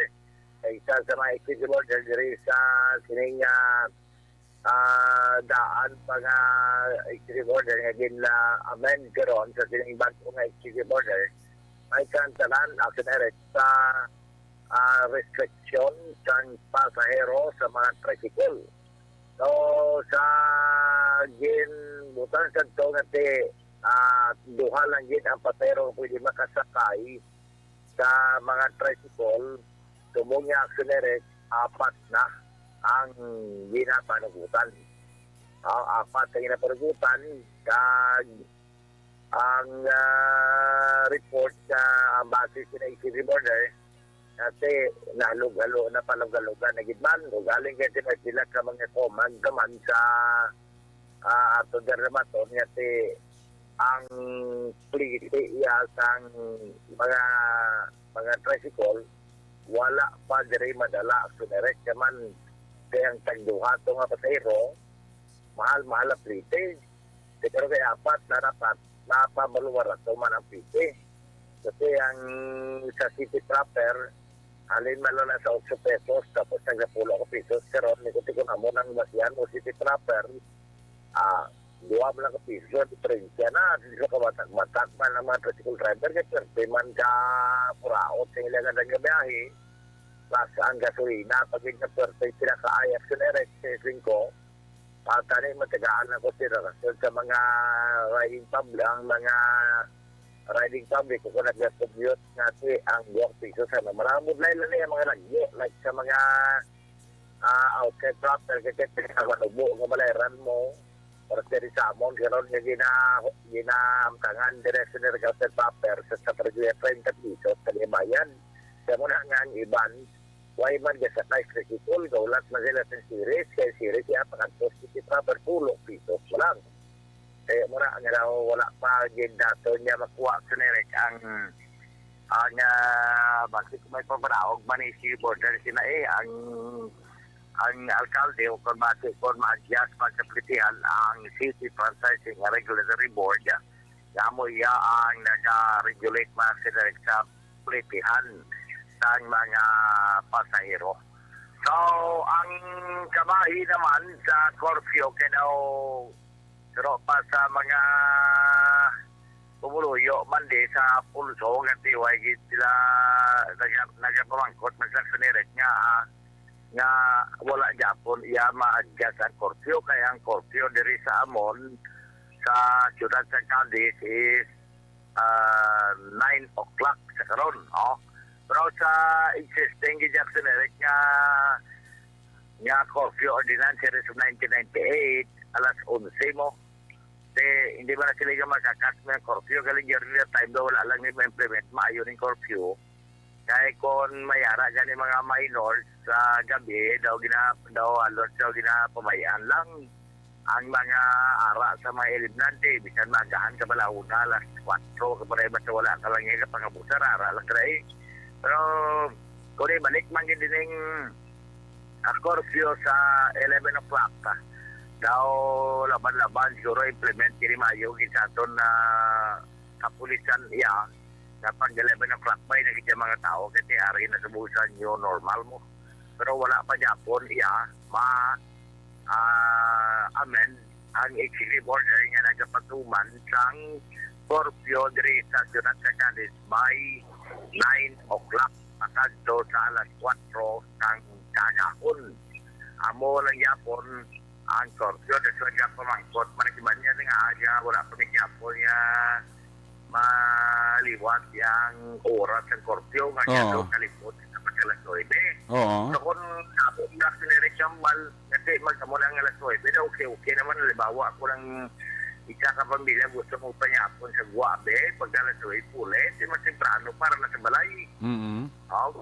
Isa sa mga executive order diri sa sining daan pa nga executive order nga gina-amend karon sa sining bago nga executive order may kantalan action sa restriction sang pasahero sa mga tricycle. So sa butan sa ito nga duha lang gin ang pasahero pwede makasakay sa mga tricycle. Tumong nga action apat na ang ginapanagutan. Apat ang ginapanagutan kag ang report na ang basis na executive order kasi napalugalogan na gidman o galing kasi sila ka mga command naman sa ato dermaton kasi ang plite sang mga tricycle wala pa diri madala sunerek kaman kaya ang tagduha to nga pasahero mahal ang plite pero kaya apat na dapat napabaluwara to man ang plite kasi ang sa city proper alin man na sa 8 pesos tapos nag 10 pesos karon ni kuti ko namo nang masyan o city proper 2 lang ka piso diferensya na dito ka matak man ang mga tricycle driver kasi man ka puraot sa ilang nga biyahe plus ang gasolina pag nagperfect sila kaayas sa direct ko tani matagaan na ko sila sa mga riding public ang mga riding public kung nag-commute natin ang 2 piso sa maramod lang yung mga lagyo like sa mga outside proper kasi pinakawanubo ng malayaran mo para sa amon gano'n yung ginaamtangan direct sa outside proper sa 30 piso sa limayan sa muna nga ang iban why man sa nice tricycle gaulat na sila sa series kaya series kaya pagkantos city proper 10 piso lang. Kaya muna nga wala pa gin dato niya makuha sa nirek ang bakit may pabaraog man isi border sina ang alkalde o kung ma-adjust man sa plitihan ang city franchising regulatory board mo iya ang nag-regulate man sa plitihan sa mga pasahero. So ang kabahi naman sa curfew kaya pero pa sa mga pumuluyo man di sa pulso nga tiway sila nagapamangkot magsaksoniret nga wala Japon iya ma-adjust ang curfew kaya ang curfew diri sa Amon sa siyudad sa Cadiz is 9 o'clock sa karon. Pero sa existing gijaksoniret nga curfew ordinance series of 1998 alas 11 mo. Hindi ba na sila makakas ng curfew? Galing yung time daw wala lang nila implement maayon yung curfew. Kaya kung mayara dyan yung mga minors sa gabi, daw alert daw ginapamayaan lang ang mga ara sa mga eliminante. Bisan magahan ka bala una, alas 4, kapag sa wala ka lang yung pangabusar, ara lang ka pero kung balik man din yung curfew sa 11 o'clock daw laban-laban siguro implement kini mayo gisaton na kapulisan iya kapag 11 o'clock may nagiging mga tao kasi ari na subusan yung normal mo pero wala pa Japon iya amend ang executive order nga nagapatuman sang curfew diri sa siyudad sa Cadiz by 9 o'clock makadto sa alas 4 ng kagahon amo lang Japon ang curfew, that's why Japon mangkot, manikiban niya nga wala pa ni Japon niya maliwat yang oras ng korpyo nga siya Oo. doon kalipot sa pagkalas 9. Oo. So kung ako na sinirek siyang mal, kasi magkamo lang alas 9, na okay naman, halimbawa ako lang isa ka pamilya gusto mo panyapon sa Guabe, pag alas 9 pulit, di mas temprano para na sa balay. Mm. Oh,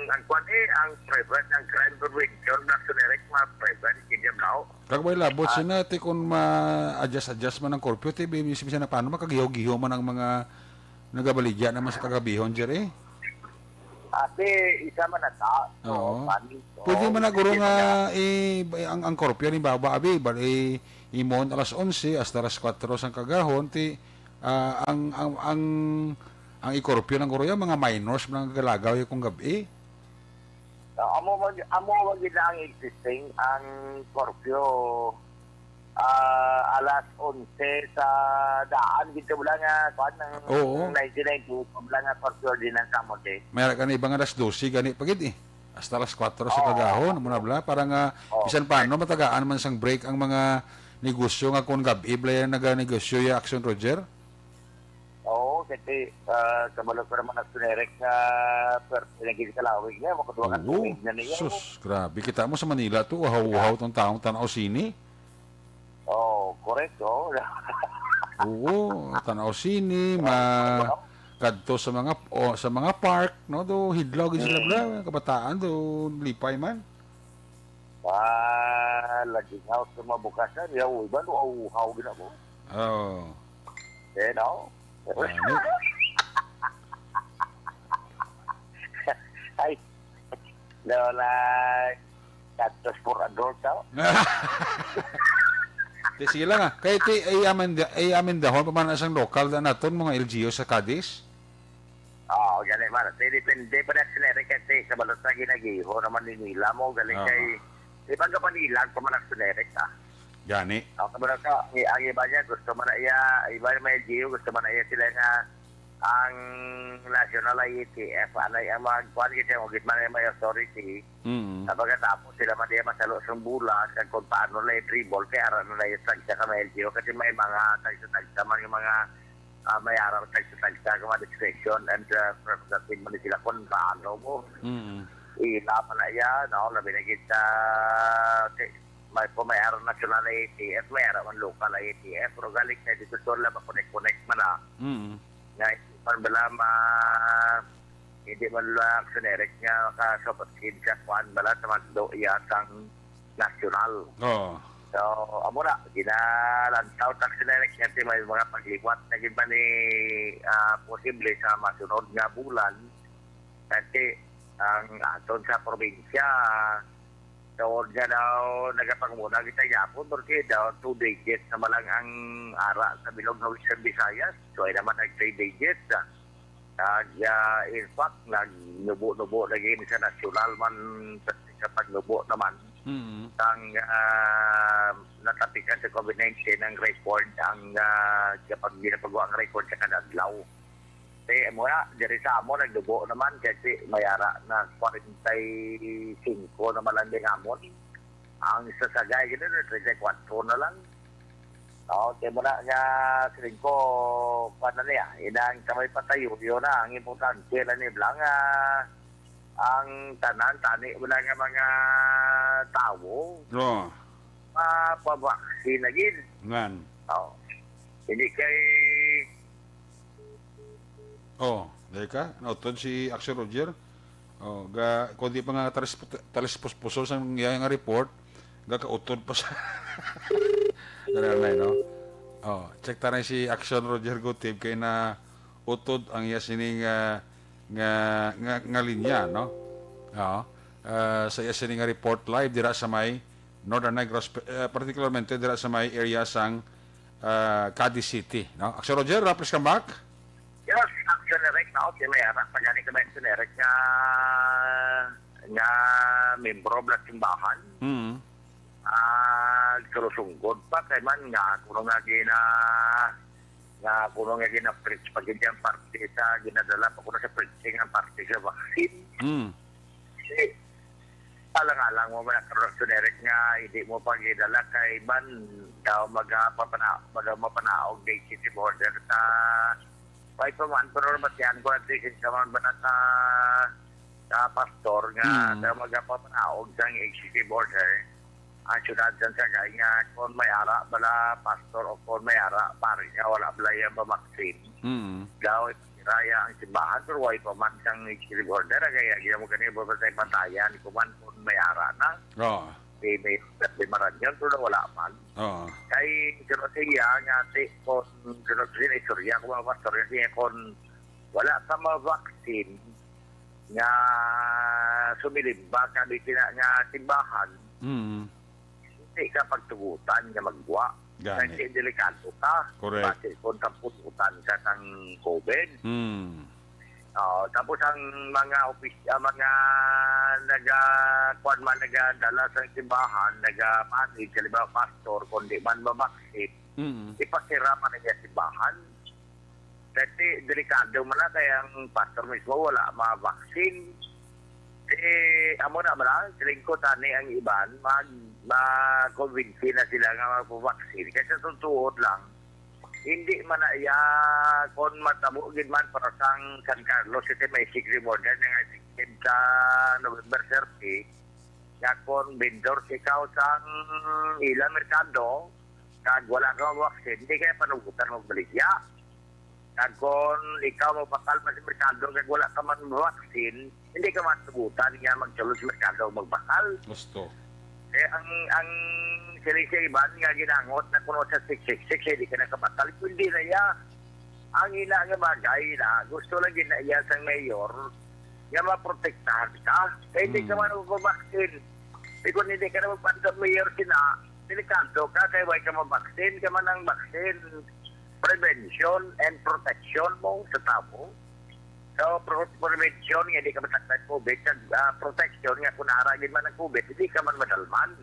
ang kwan ang private, ang crime prevention na sinirek private, kaya now. Kagway labot siya natin kung ma-adjust man ng korpyo, tibi, mismo siya na paano makagihaw-gihaw man ang mga nagabaligya naman sa kagabihon, Jerry. Ate, isa man na ta. Oo. panis, Pwede man na guro hindi nga ang korpyo ni baba abi bali imon alas 11 hasta alas 4 sang kagahon ti ang ikorpyo ng guro ya mga minors mga galagaw yung kung gabi. amo wag gid ang existing ang korpyo alas 11 sa daan gito wala nga kwan Oo. ng 1992 wala nga korpyo din ang kamote. Mayroon ka na ibang alas 12 gani pagid hasta alas 4 sa kagahon muna bla para nga bisan paano matagaan man sang break ang mga negosyo nga kung gabi bla naganegosyo ya Action Roger. Oo, kasi kabalo ko naman ang sunerek na pinagigil sa lawig niya, makaduwa ka tuwing na niya. Sus, grabe kita mo sa Manila to uhaw-uhaw tong taong tanaw sini. Oo, correct, oo. Oo, tanaw sini, kadto sa mga park, no, do hidlaw gid sila bla, kabataan do lipay man. Laging house sa mabukasan, yaw, iba no, auhaw gina mo. Oh. No? Ano? Ay, lola, katos for adult, tao. Di sige lang kay ti ay amin dahon pa man asang lokal na naton mga LGU sa Cadiz. Oo, gani man. Depende pa na sinere kasi sa balot na ginagiho naman ni Nila mo, galing kay ibang kapanilang pa man ang sinere ka. Gani. Ang kabalot ka, ang iba niya gusto man na iya, iba yung may LGU, gusto man na iya sila nga ang national IETF, anay ang magkuhan kita, magit man yung may authority, pagkatapos sila man diya masalo sa bulas, kung paano na yung tribal, kaya aran na yung tagsa ka may LGU, kasi may mga tagsa-tagsa man yung mga may araw tagsa-tagsa ka mga discretion and representative man sila kung paano mo. Ila pa na yan, no, labi na kita, may araw national IETF, may araw man local IETF, pero galing na dito doon lang makonek-connect man na. Nga, bala hindi man lang sunerek niya kasopatid sa kuhan bala sa magdo iyatang nasyonal. So, amo na, ginalantaw tak sunerek niya may mga pagliwat na giba ni posible sa masunod nga bulan kasi ang aton sa probinsya so, dyan daw nagapangmuna kita yapon porque daw 2 digits na malang ang ara sa bilog ng Western Visayas. So, ay naman nag 3 digits. In fact, nagnubo-nubo lagi sa nasyonal man sa pagnubo naman. Ang natapikan sa COVID-19 ang record, ang kapag ginapagawa ang record sa kadadlaw. Kasi muna, diri sa amo, nagdugo naman kasi mayara na 45 naman lang din amon. Ang sasagay, gano'n, 34 na lang. Kaya muna nga, siling ko, paano niya, inang kamay patayo, yun na, ang importante lang nila nga, ang tanan, tani, wala nga mga tao, mapabaksin na gid. Ngan. Hindi kay dahil ka, nautod si Action Roger. Kung di pa nga talispuspuso sa nangyayang nga report, kautod pa sa... Ganun no? Check tayo si Action Roger Gutib kay na utod ang iya sining nga linya, no? Sa iya sining nga report live dira sa may Northern Negros, particularmente dira sa may area sang Cadiz City, no? Action Roger, rapis ka back? Yes, action direct na okay, may anak pa gani ka ba action direct nga membro ng simbahan. Kalusungkod pa kay man nga kuno nga preach pag yung party sa ginadala pa kuno sa preaching ang party sa vaccine. Kasi alang-alang mo man action direct nga hindi mo pa gidala kay man daw magapapanaog day city border sa Why pa man, pero matiyan ko at least sa mga banat na pastor nga na magpapanaog sa executive order ang syudad dyan sa nga kung may ara bala pastor o kung may ara pari niya wala bala yung bamaksin daw raya ang simbahan pero why pa man sang executive order kaya gina mo kanina ba sa patayan kung man kung may ara na may maran yun pero wala man kay kano siya nga kung kano siya na istorya kung mga pastor niya kung wala ka mabaksin nga sumilimba ka dito nga simbahan hindi ka pagtugutan nga magwa kasi delikado ka kasi kung tapututan ka ng COVID tapos ang mga mga nagadala sa simbahan nagamanid halimbawa pastor kundi man mabaksit ipasira man niya simbahan kasi delikado man na kaya ang pastor mismo wala mabaksin. Amo na man, silingko tani ang iban, mag-convince na sila nga magpabaksin. Kasi tutuot lang, hindi man na iya, kung matabugin man para sang San Carlos, ito may secret order na nga sa November 30, nga kung vendor ikaw sang ilang merkado, kag wala ka mabaksin, hindi kaya panugutan mo baligya. Kung ikaw magpakalma sa merkado kag wala ka man vaksin, hindi ka matugutan nga magtulo sa merkado magbakal. Gusto. Ang siya iban nga ginangot na kuno sa 666, hindi ka nakabakal. Hindi na iya. Ang ina nga bagay na gusto lang ginaya sa mayor nga maprotektahan ka. Kaya hindi ka man magpabaksin. Kung hindi ka na magpanda mayor sina, delikado ka kaya why ka mabaksin, ka man ang baksin. Prevention and protection mo sa tao. So, prevention, hindi ka masaktan COVID. Protection, nga kung naaragin man ng COVID, hindi ka man madalman.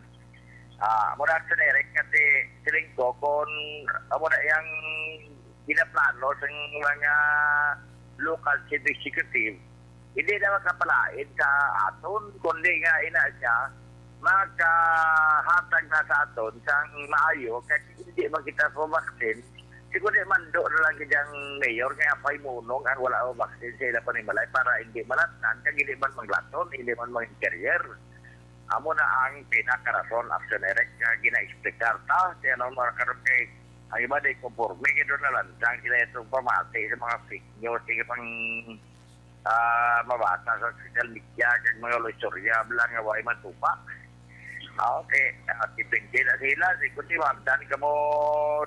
Muna sa Eric, kasi siling ko, kung muna yung ginaplano sa mga local city executive, hindi na makapalain sa aton, kundi nga ina siya, magkahatag na sa aton sa maayo, kasi hindi makita sa vaccine. Siguro man doon na lang yung mayor kaya pa'y munong ang wala o vaccine sa ila panimalay para hindi malatan kag hindi man maglaton, hindi man mag-carrier. Amo na ang pinakarason action erect nga gina-explikar ta siya nang marakaroon kay ang iba day conforme kaya doon na lang sila itong pamati sa mga fake news sige pang mabasa sa social media kag mga loistorya blang nga way matupa. Okay, depende na sila. Kundi magdan ka mo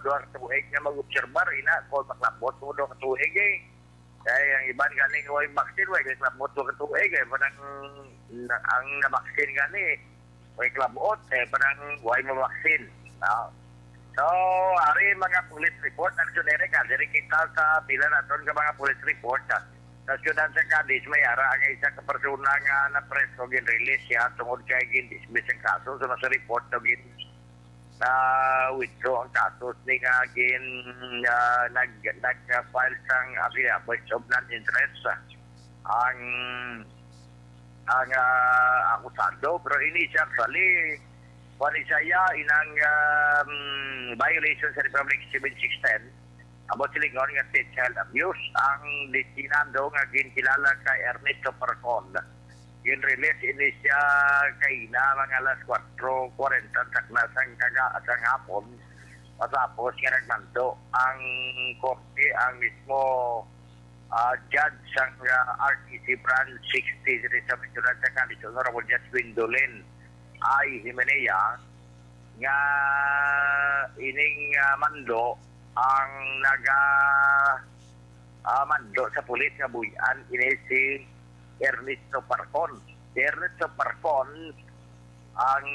doon katuig nga mag-observar, ina, kung maklapot mo doon katuig eh. Kaya ang iban ganing huwag vaksin, huwag maklapot doon katuig eh. Parang ang nabaksin gani, huwag klapot eh, parang huwag mabaksin. So, hari mga police report, ang sunere ka, diri kita sa pila naton ka mga police report sa syudad sa Cadiz, may ara ang isa ka persona nga na-preso gin-release siya tungod kay gin-dismiss ang kaso. So, nasa report na withdraw ang kaso ni nga nag-file sang affidavit of non-interest ang akusado. Pero ini actually, wali siya inang violation sa Republic 7610 about silingon nga state child abuse ang destinado nga ginkilala kay Ernesto Parcon. Gin-release ini siya kay na mga alas 4:40 sang hapon. Matapos nga nagmando ang korte ang mismo judge sang RTC branch 60 sa Pichuran sa Cadiz, Honorable Judge Gwendolyn ay Jimenea nga ining mando ang mando sa pulis nga buyan ini si Ernesto Parcon. Si Ernesto Parcon ang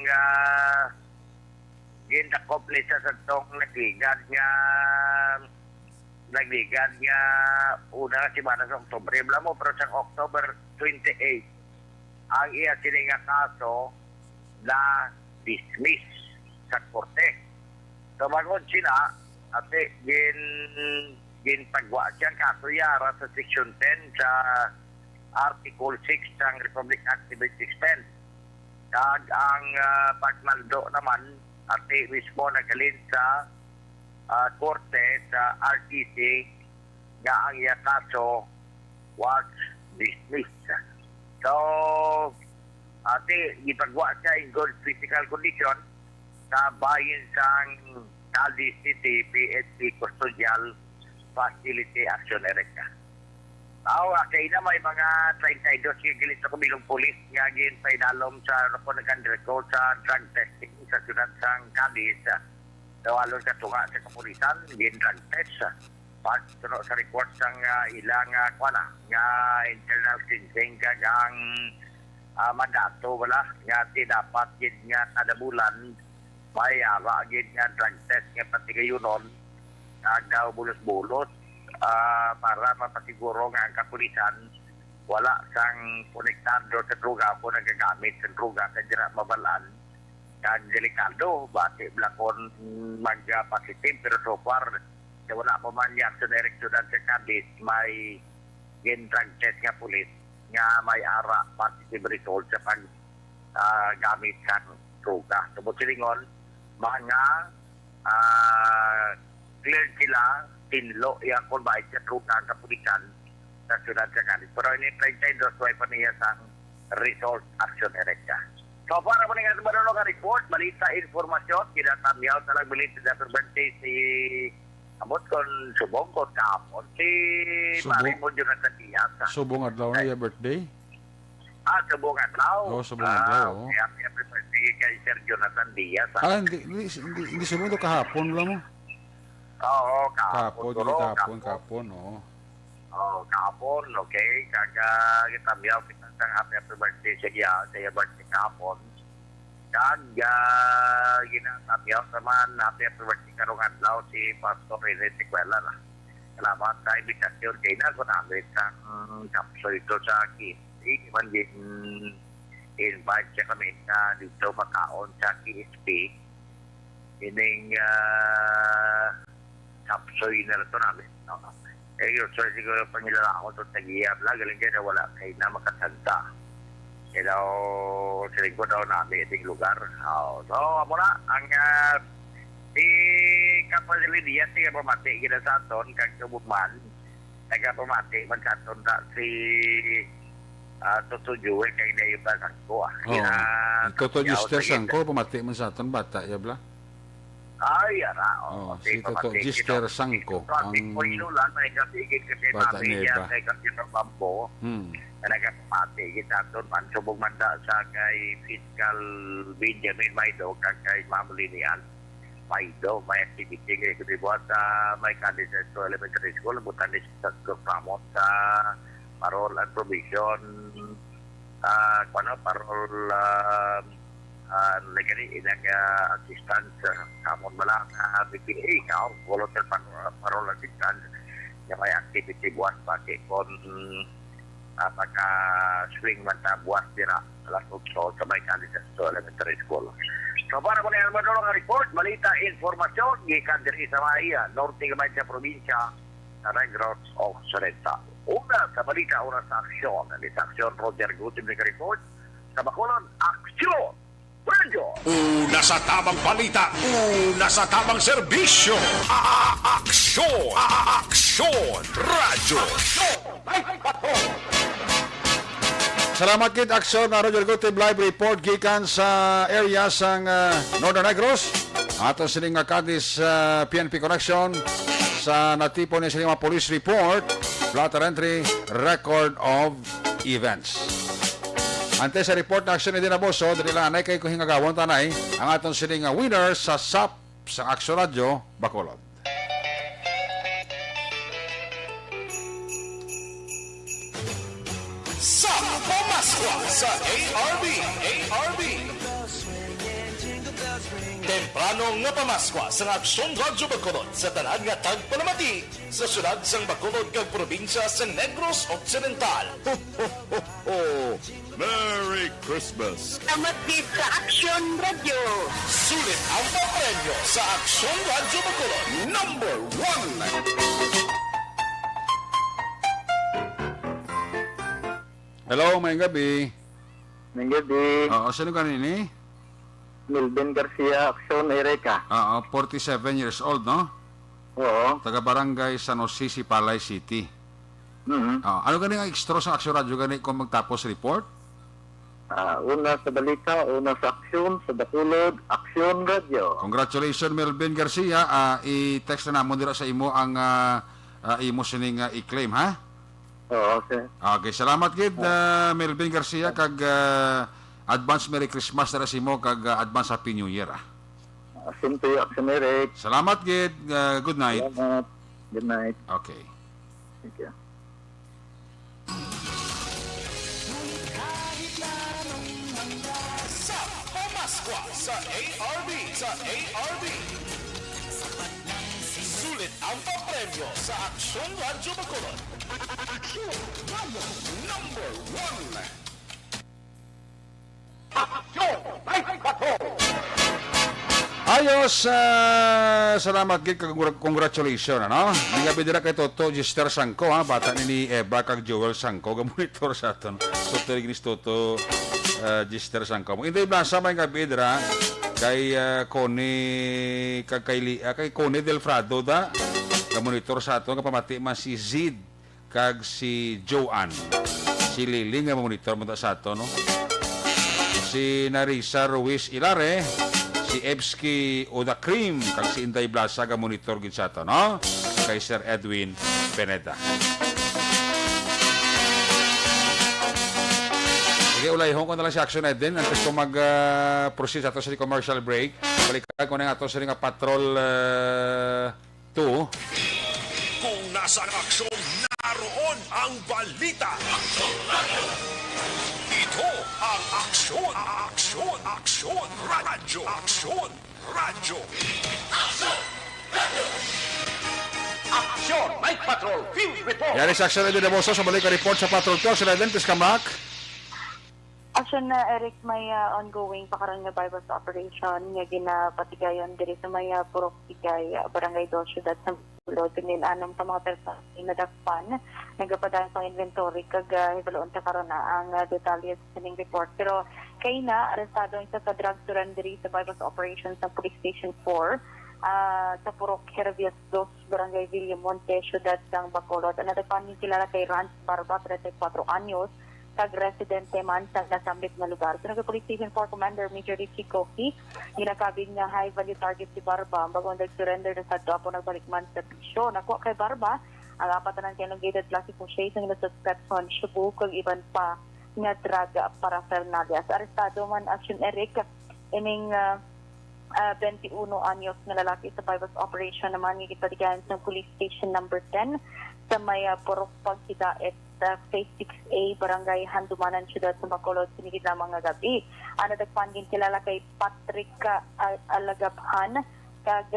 ginakomplete sa tong nagligad nga una nga simana sa Oktubre. Blamo pero sa October 28 ang iya sininga kaso na dismiss sa korte. So magod sila ate ginpagwa siyang kaso yara sa Section 10 sa Article 6 ng Republic Act 7610. Kag ang pagmaldo naman ate mismo nagalin sa korte sa RTC nga ang iya kaso was dismissed. So, ate, ipagwa siya in good physical condition sa bayin sang Cadiz City PSP Custodial Facility Action Erecta. Kaya na may mga 32 gigilit sa kumilong pulis nga gin sa inalom sa record sa drug testing sa sunod sang Cadiz. Dawalon ka tunga sa kapulisan, gin drug test. Pag sa report sang ilang nga internal cleansing kagang mandato wala nga dapat gid nga kada bulan may gid nga drug test nga pati gayunon daw bulos-bulos para mapasiguro nga ang kapulisan wala sang konektado sa droga o nagagamit sa droga sa dira mabalaan kag delikado bati blakon mag-positive pero so far wala pa man yan sa direksyonan sa Cadiz may drug test nga pulis nga may ara positive result sa pag gamit sa droga. Tubot silingon, mga clear sila, tinlo, yan kung bakit sa droga ang kapulisan sa syudad sa Cadiz. Pero ini 32 way pa niya sa result action erecta. So para po nga manunong nga report, balita, informasyon, kinatamyaw sa lang balita sa birthday si amot kon subong kon kapon si Mari mo Jonathan Diaz. Subong adlaw na iya birthday? Subong adlaw. Subong adlaw. Happy birthday kay Sir Jonathan Diaz. Hindi subong to kahapon lang mo. Oo, kahapon. Kahapon, oo. Kahapon, okay. Kaga kitamyaw kita sang happy birthday siya sa birthday kahapon. Kaga ginatamyaw naman happy birthday karong adlaw si Pastor Rene Sequela na. Salamat sa invitasyon kay na kung namin sang kapso ito sa KSP. Man din invite siya kami na dito makaon sa KSP. Ining kapso na ito namin. Yun, so siguro pangilala ako ito tag-iab lang. Galing kayo na wala kayo na makasanta. Kaya siling ko daw namin iting lugar. So, amo na, ang si Kapalili Diaz, siya pamati, gina sa aton, kag kabukman, nagpamati, magkaton na si Toto Jue, kay na yung basang ko. Toto Gister Sangko, pamati man sa aton, bata, yabla? Ay, ara. Si Toto Gister Sangko, ang bata ni Eva. Nagpapati kita doon man subong manda sa kay Fiscal Benjamin Maido kag kay Mamlinian Maido may activity kay kudibuat sa may Cadiz Elementary School butan ni sa promote sa parol and provision parol legally inang assistance kamon malang BPA kao volunteer parol assistance nga may activity buat pati kon swing man ta buwas dira alas 8 sa may Cadiz Elementary School. So para po na manulong nga report, balita, informasyon, gikan diri sa Maya, norte gamay sa probinsya sa Negros Occidental. Una sa balita, una sa aksyon. Sa aksyon, Roger Gutim ng report. Sa Bacolod, aksyon! Radio! Una sa tamang balita, una sa tamang serbisyo. Aksyon! Aksyon! Radyo! Salamat kit aksyon na Roger Gutim live report gikan sa area sang Northern Negros. Ato sining Cadiz PNP Connection sa natipon ni sining mga police report, blotter entry, record of events. Ante sa report na aksyon ni Dinaboso, dili lang anay kay kung hingagawon tanay ang aton sining winner sa SAP sa Aksyon Radio Bacolod. Sa Pamaswa sa ARB. Temprano nga Pamaswa sa Aksyon Radyo Bacolod sa tanan nga tagpalamati sa syudad sang Bacolod kag probinsya sa Negros Occidental. Merry Christmas! Salamat din sa Action Radio. Sulit ang papremyo sa Aksyon Radyo Bacolod. Number 1! Hello, may gabi. May gabi. Oo, sino ka nini? Milben Garcia, Action Ereka. 47 years old, no? Oo. taga-barangay San Jose, Sipalay City. Ano gani ang extra sa Aksyon Radio gani kung magtapos report? Una sa balita, una sa aksyon, sa Bacolod, Aksyon Radio. Congratulations Melvin Garcia. I-text na namon dira sa imo ang imo sining i-claim ha. Oo, sir. Okay, salamat gid Melvin Garcia kag advance Merry Christmas na sa imo kag advance Happy New Year. Same to you, Aksyon Eric. Salamat gid. Good night. Salamat. Good night. Okay. Thank you. Sa Pamasqua sa ARB. Sulit ang papremyo sa Aksyon Radyo Bacolod. Aksyon Radio number 1. Aksyon Night Patrol. Ayos, salamat gid kag congratulations ano. Ngabi dira kay Toto Gister Sangko ha, bata ni Eva kag Joel Sangko ga monitor sa aton. Toto ni Toto Gister Sangko. Hindi blasa may gabi dira kay Connie kag kay Connie Delfrado da ga monitor sa aton kapamati man si Zid kag si Joanne. Si Lily nga monitor mo sa aton no. Si Narisa Ruiz Ilare, si Evsky Oda Cream, kag si Inday Blasa ga monitor gid sa ato, no? Kay Sir Edwin Pineda. Sige, ulayhon ko na lang si Action Ed din antes ko mag-proceed sa ato sa commercial break. Balikan ko na nga ato sa nga Patrol 2. Kung nasa aksyon, naroon ang balita. Ito ang Aksyon Radio. Aksyon Night Patrol Field Report. Yari sa Action Ed din Boso sa balik report sa Patrol 2. Sir Eden, please come back. Action na Eric, may ongoing pakaroon nga bypass operation nga ginapatigayon diri sa may Purok Tigay, Barangay 2, Syudad sa Bacolod. Kunin anong pa mga persona nadakpan, nagapadayon pang inventory kag hibaloon ta karon na ang detalye sa sining report. Pero kay na arestado isa sa drug surrendering sa bypass operation sa Police Station 4 sa Purok Hervias 2, Barangay Villamonte, Syudad ng Bacolod. Ang nadakpan ni kilala kay Rance Barba, 34 anyos, kag residente man sa nasambit na lugar. So, nag-Police Station 4 Commander Major Richie Koki, ginakabing nga high-value target si Barba, bago nag-surrender na sa dopo nagbalik man sa pisyo. Nakuha kay Barba, ang apat na ng elongated plastic shades ng nasuspect on Cebu, kag iban pa nga drug paraphernalia. Sa arestado man, Action Eric, ining 21 anyos na lalaki sa bypass operation naman yung ipatigayan sa Police Station number 10 sa may Purok Pagsidaet sa Phase 6A, Barangay Handumanan, Syudad sa Bacolod, sinigid na mga gabi. Nadagpan din kilala kay Patrick Alagabhan, kag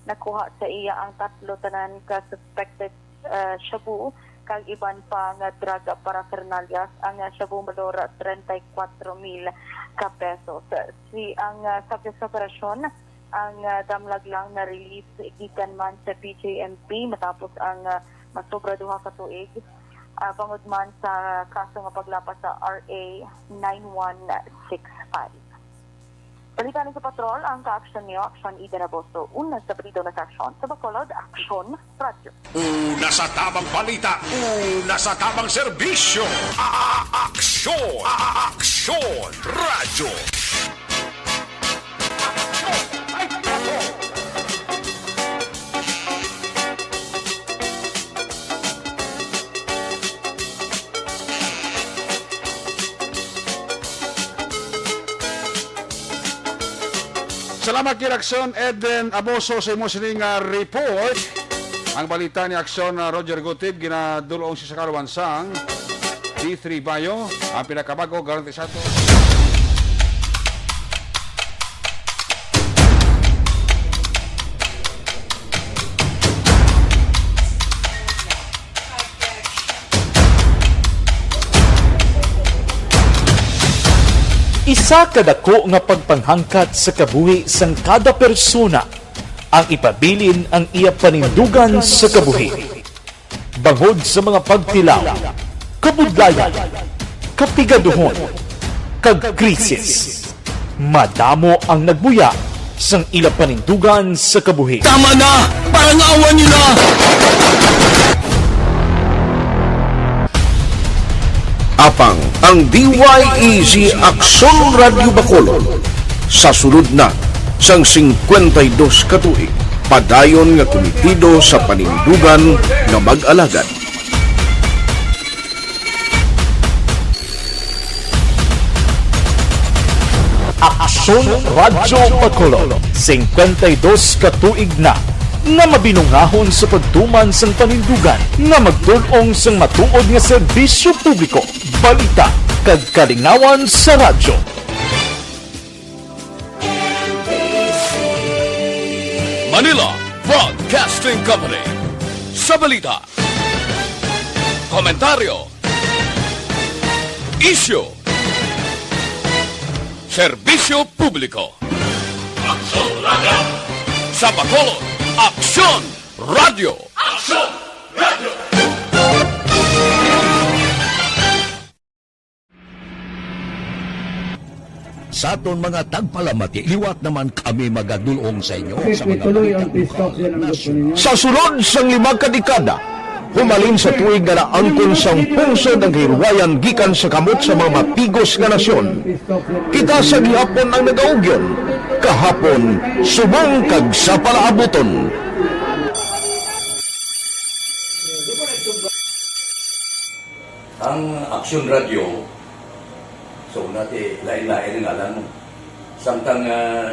nakuha sa iya ang tatlo tanan ka suspected shabu, kag iban pa nga drug paraphernalia. Ang shabu malora 34,000 ka pesos. Ang subject sa operasyon, ang damlag lang na release gikan man sa PJMP matapos ang masobra duha ka tuig. Bangod man sa kaso nga paglapas sa RA 9165. Balikan sa patrol, ang ka-aksyon niyo, Aksyon Eden Aboso. Una sa Brito na Aksyon sa Bacolod, Aksyon Radio. Una sa tamang balita, una sa tamang serbisyo. Aksyon Radio. Salamat kay Action Eden Aboso sa imo sining report. Ang balita ni Action Roger Gutib ginadulong si sa Karawansang D3 Bayo, ang pinakabago garanti sa ato. Isa kadako nga pagpanghangkat sa kabuhi sang kada persona ang ipabilin ang iya panindugan sa kabuhi. Bangod sa mga pagtilaw, kabudlayan, kapigaduhon, kag krisis. Madamo ang nagbuya sang ila panindugan sa kabuhi. Tama na! Parang awan niyo na! Apang ang DYEZ Aksyon Radio Bacolod sa sulod na sang 52 katuig padayon nga komitido sa panindugan nga mag-alagad. Aksyon Radyo Bacolod, 52 katuig na nga mabinungahon sa pagtuman sang panindugan nga magdulong sang matuod nga serbisyo publiko, balita kag kalingawan sa radyo. Manila Broadcasting Company. Sa balita, komentaryo, issue, serbisyo publiko. Aksyon Radio! Sa Bacolod, Aksyon Radio! Aksyon Radio! Sa aton mga tagpalamati, liwat naman kami magadulong sa inyo sa mga Sa sulod sang 5 kadekada, humalin sa tuig nga naangkon sang pungsod ang hirwayan gikan sa kamot sa mga mapigos nga nasyon. Kita sa gihapon ang nagaugyon, kahapon subong kag sa palaabuton. ang Aksyon Radio. So nati lain-lain ang alam. Samtang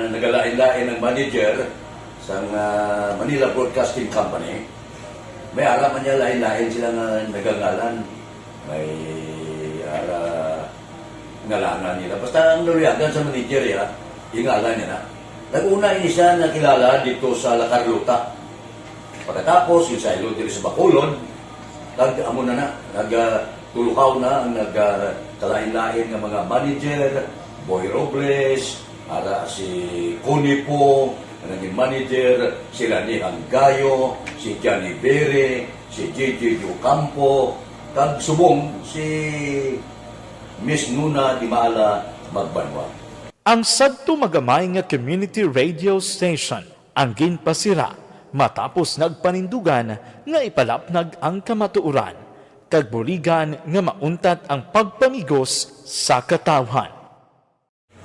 nagalain-lain ang manager sa Manila Broadcasting Company, may araman niya lain-lain sila nga nagangalan. May ngalanan nila. Basta ang naluyagan sa manager ya, ingalan niya na. Nag-una siya nakilala dito sa La Carlota. Pagkatapos, yung sa ilo dito sa Bacolod, nag-amo na nagtulukaw na ang nagkalain-lain ng mga manager, Boy Robles, si Connie po, naging manager, sila ni Anggayo, si Johnny Bere, si JJ Ocampo, kag subong si Miss Nuna Di Maala Magbanwa. Ang sadto magamay nga community radio station ang ginpasira matapos nagpanindugan nga ipalapnag ang kamatuoran kag buligan nga mauntat ang pagpamigos sa katawhan.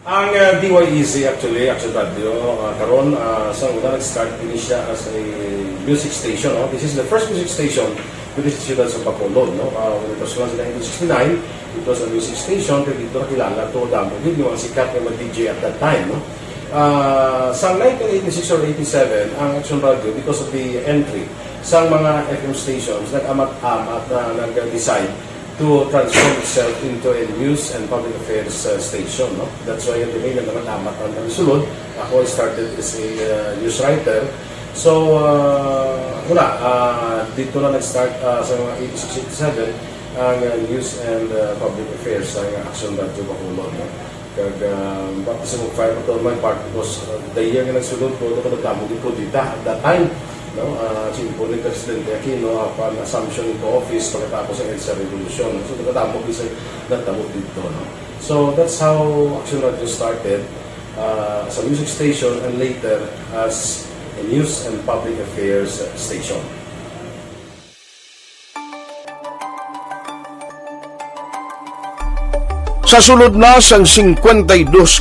Ang DYEZ actually, Aksyon Radio, karon sa una nag-start din siya as a music station. No? This is the first music station with this ciudad sa Bacolod. No? When it was launched in 1969, it was a music station. Kaya dito nakilala to damo. Yun yung mga sikat na mag-DJ at that time. No? Sa 1986 or 87, ang Aksyon Radio, because of the entry sa mga FM stations, nag-amat-amat na nag-decide to transform itself into a news and public affairs station. No? That's why yung name na naman-amat ang nagsulod. Ako started as a news writer. So, dito na nag-start sa mga 86-87 ang news and public affairs sa Aksyon Radio Bacolod. No? Kag baptism of fire to my part because the year nga nagsulod ko ito nagtamo dito at that time. No, po ni Presidente Aquino upon assumption into office pagkatapos ng EDSA Revolution. So, nagkatapos isa nagtamo dito. No? So, that's how Aksyon Radio started as a music station and later as a news and public affairs station. Sa sulod na sang 52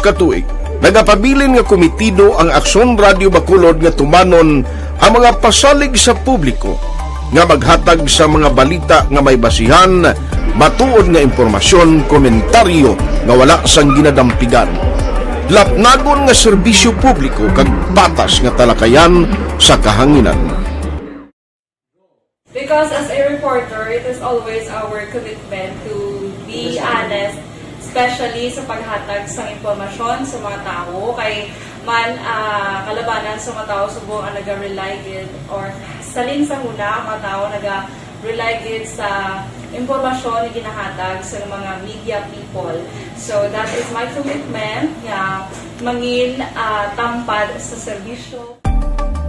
katuig, nagapabilin nga komitido ang Aksyon Radio Bacolod nga tumanon ang mga pasalig sa publiko nga maghatag sa mga balita nga may basihan, matuod nga impormasyon, komentaryo nga wala sang ginadampigan. Lapnagon nga serbisyo publiko kag patas nga talakayan sa kahanginan. Because as a reporter, it is always our commitment to be honest, especially sa paghatag sa impormasyon sa mga tao kay man kalabanan sa mga tao subong ang naga-rely gid or salin sa huna mga tao naga-rely gid sa impormasyon na ginahatag sa mga media people. So that is my commitment mangin tampad sa serbisyo.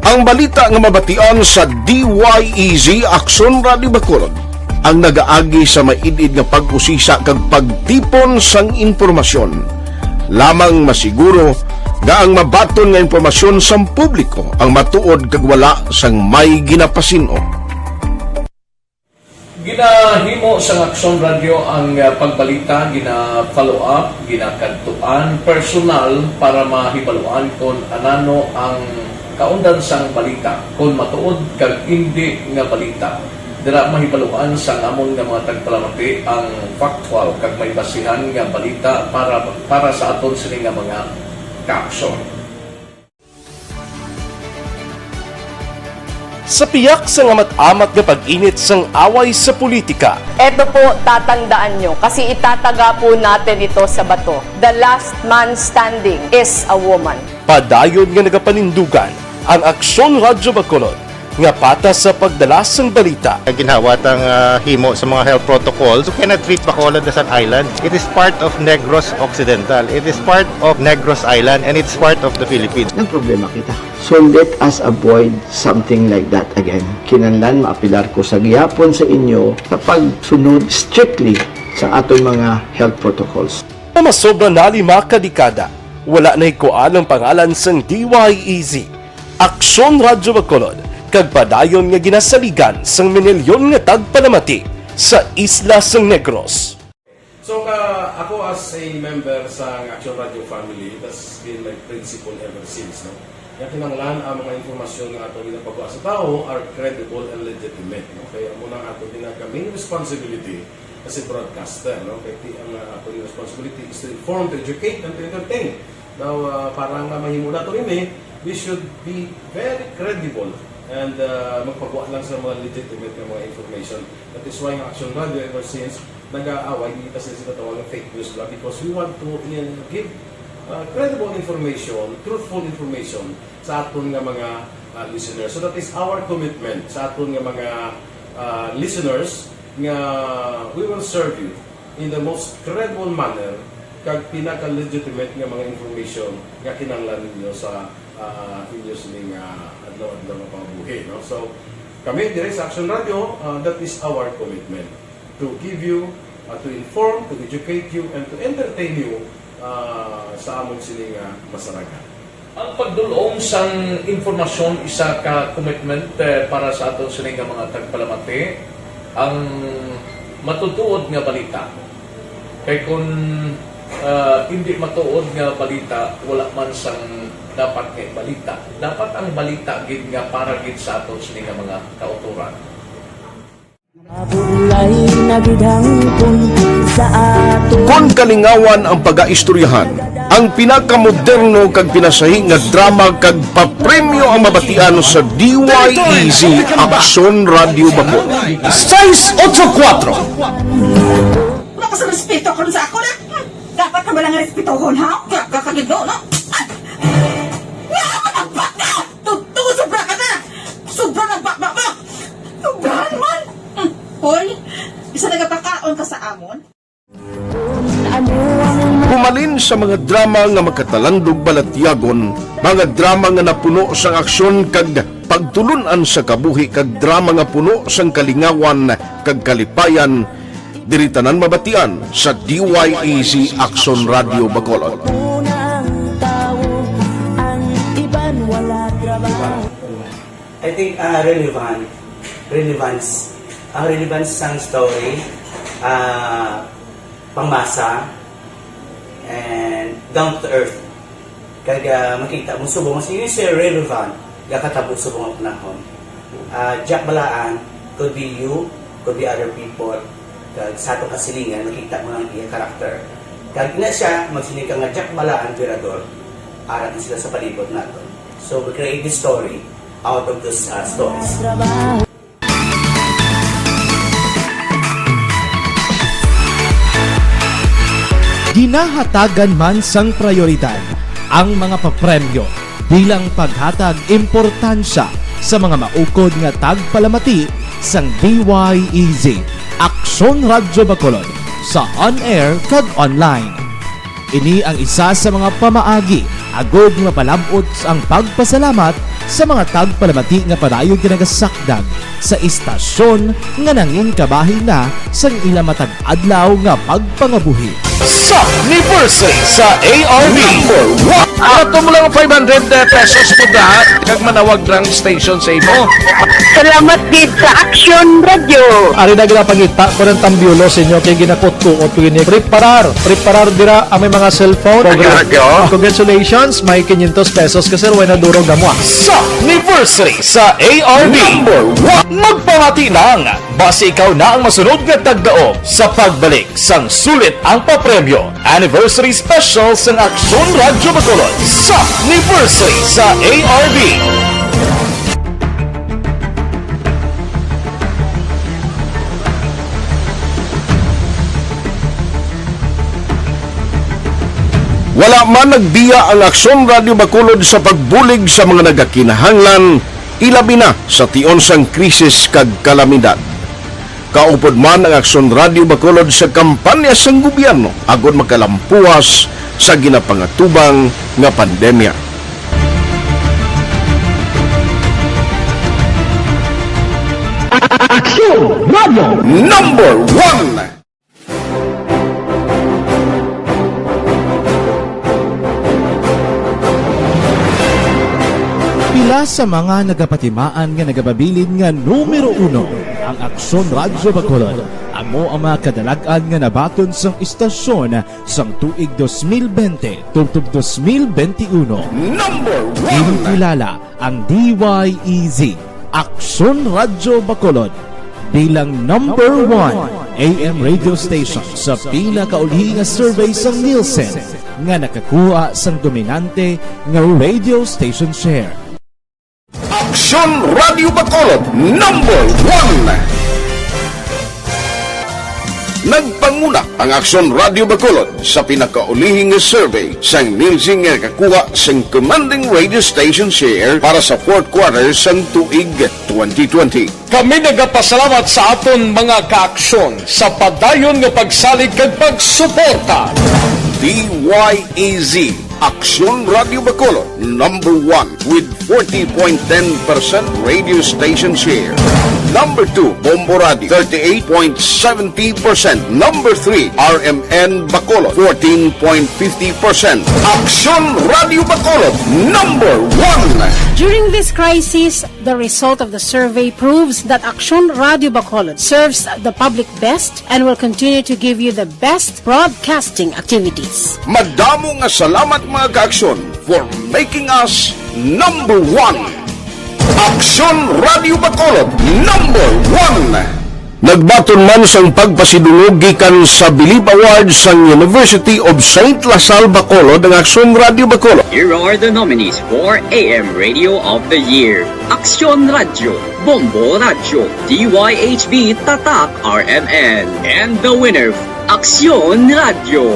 Ang balita nga mabatian sa DYEZ Aksyon Radio Bacolod ang nagaagi sa maidid nga pag-usisa kag pagtipon sang impormasyon. Lamang masiguro nga ang mabaton nga impormasyon sa publiko ang matuod kag wala sang may ginapasino. Ginahimo sa Aksyon Radio ang pagbalita, gina-follow up, ginakantuan personal para mahibaluan kung anano ang kaundan sang balita, kung matuod kag hindi nga balita. Dira mahibaluan sang amon nga mga tagpalamati ang factual kag may basihan nga balita para sa aton sini nga mga kaaksyon. Sa piyak sa amat-amat nga pag-init sang away sa politika. Eto po, tatandaan nyo, kasi itataga po natin ito sa bato. The last man standing is a woman. Padayon nga nagapanindugan ang Aksyon Radyo Bacolod nga patas sa pagdala sang balita. Ginhawat ang himo sa mga health protocols. You cannot treat Bacolod as an island. It is part of Negros Occidental. It is part of Negros Island and it's part of the Philippines. Ang problema kita. So let us avoid something like that again. Kinahanglan maapilar ko sa gihapon sa inyo sa pagsunod strictly sa atong mga health protocols. Masobra na 5 kadekada, wala na ikuan ang pangalan sang DYEZ. Aksyon Radyo Bacolod, kag padayon nga ginasaligan sang minilyon nga tagpalamati sa isla sang Negros. So ako as a member sa Action Radio family, that's been my principle ever since. No? Yung kinanglan ang mga informasyon nga ato ginapagawa sa tao are credible and legitimate. No? Kaya muna ato ginagawing responsibility as a broadcaster. No? Kaya ang ato responsibility is to inform, to educate, and to entertain. Now, parang mahimo na ito rin we should be very credible and magpagawa lang sa mga legitimate na mga information. That is why ang Action Radio ever since nag-aaway, hindi kasi sila tawag ng fake news lang because we want to give credible information, truthful information sa aton nga mga listeners. So that is our commitment sa aton nga mga listeners nga we will serve you in the most credible manner kag pinaka-legitimate nga mga information nga kinahanglan ninyo sa inyo sining adlaw-adlaw nga pamumuhi. No? So, kami dire sa Action Radio, that is our commitment to give you, to inform, to educate you, and to entertain you sa amon sining masaragan. Ang pagdulong sang informasyon isa ka commitment para sa aton sining mga tagpalamati ang matutuod nga balita. Kay kung hindi matuod nga balita, wala man sang dapat kay balita. Dapat ang balita gid nga para gid sa aton sini nga mga kauturan. Kung kalingawan ang pag-aistoryahan, ang pinakamoderno kag pinasahi nga drama kag papremyo ang mabatian sa DYEZ Aksyon Radio Bacolod. 684 Wala ka sa respeto ko sa ako na. Dapat ka ba lang respetohon, ha? Kakagigdo, no? Tutugo, sobra ka na! Sobra na bakbak mo! Sobrahan man! Hoy, isa nagapakaon ka sa amon? Pumalin sa mga drama nga magkatalandog balatyagon, mga drama nga napuno sang aksyon kag pagtulunan sa kabuhi kag drama nga puno sang kalingawan kag kalipayan, diri tanan mabatian sa DYEZ Aksyon Radio Bacolod. I think relevance sang story, pangmasa, and down to earth. Kag makita mo subong mas yun siya relevant gakatabo subong ang panahon. Jack Balaan could be you, could be other people. Kag sa ato kasilingan makita mo ang iya karakter. Kag ina siya magsinig nga Jack Balaan Virador, arat sila sa palibot nato. So we create this story out of those stories. Ginahatagan man sang prioridad ang mga papremyo bilang paghatag importansya sa mga maukod nga tagpalamati sang DYEZ Aksyon Radyo Bacolod sa on-air kag online. Ini ang isa sa mga pamaagi agod nga palabot ang pagpasalamat sa mga tagpalamati nga padayon ginagasakdag sa istasyon nga nangin kabahin na sang ila matag adlaw nga pagpangabuhi. sa anniversary sa ARB. Ato mo lang 500 pesos po da, kag manawag ng station sa imo. Salamat gid sa Action Radio. Ari na ginapangita ko ng tambyulo sa inyo kay ginapot ko o tuwini. Preparar dira ang may mga cellphone. Congratulations, may 500 pesos kasi way na durog na mo. Sa anniversary sa ARB. Magpamati lang, base ikaw na ang masunod nga tagdaog sa pagbalik sang sulit ang papremyo. Anniversary special sang Aksyon Radyo Bacolod sa anniversary sa ARB. Wala man nagbiya ang Aksyon Radio Bacolod sa pagbulig sa mga nagakinahanglan, ilabi na sa tion sang krisis kag kalamidad. Kaupod man ang Aksyon Radio Bacolod sa kampanya sang gobyerno agod makalampuas sa ginapangatubang nga pandemya. Aksyon Radio Number 1. Pila sa mga nagapatimaan nga nagababilin nga numero 1 ang Aksyon Radyo Bacolod. Amo ang mga kadalagan nga nabaton sang istasyon sang tuig 2020 tungtub 2021. Number 1. Kinikilala ang DYEZ Aksyon Radyo Bacolod bilang number 1 AM radio station sa pila kauli nga survey sang Nielsen nga nakakuha sang dominante nga radio station share. Aksyon Radio Bacolod Number 1. Nagpanguna ang Aksyon Radio Bacolod sa pinakaulihing survey sang Nielsen nga nakakuha sang commanding radio station share para sa fourth quarter sang tuig 2020. Kami nagapasalamat sa aton mga kaaksyon sa padayon nga pagsalig kag pagsuporta. DYEZ Aksyon Radio Bacolod number 1 with 40.10% radio station share. Number 2, Bombo Radio 38.70%. Number 3, RMN Bacolod 14.50%. Aksyon Radio Bacolod number 1. During this crisis, the result of the survey proves that Aksyon Radio Bacolod serves the public best and will continue to give you the best broadcasting activities. Madamo nga salamat mga kaaksyon for making us number 1. Aksyon Radio Bacolod number 1. Nagbaton man sang pagpasidungog gikan sa Bilib Awards sang University of St. Lasal Bacolod ang Aksyon Radio Bacolod. Here are the nominees for AM Radio of the Year. Aksyon Radio, Bombo Radio, DYHB Tatak RMN, and the winner, Aksyon Radio.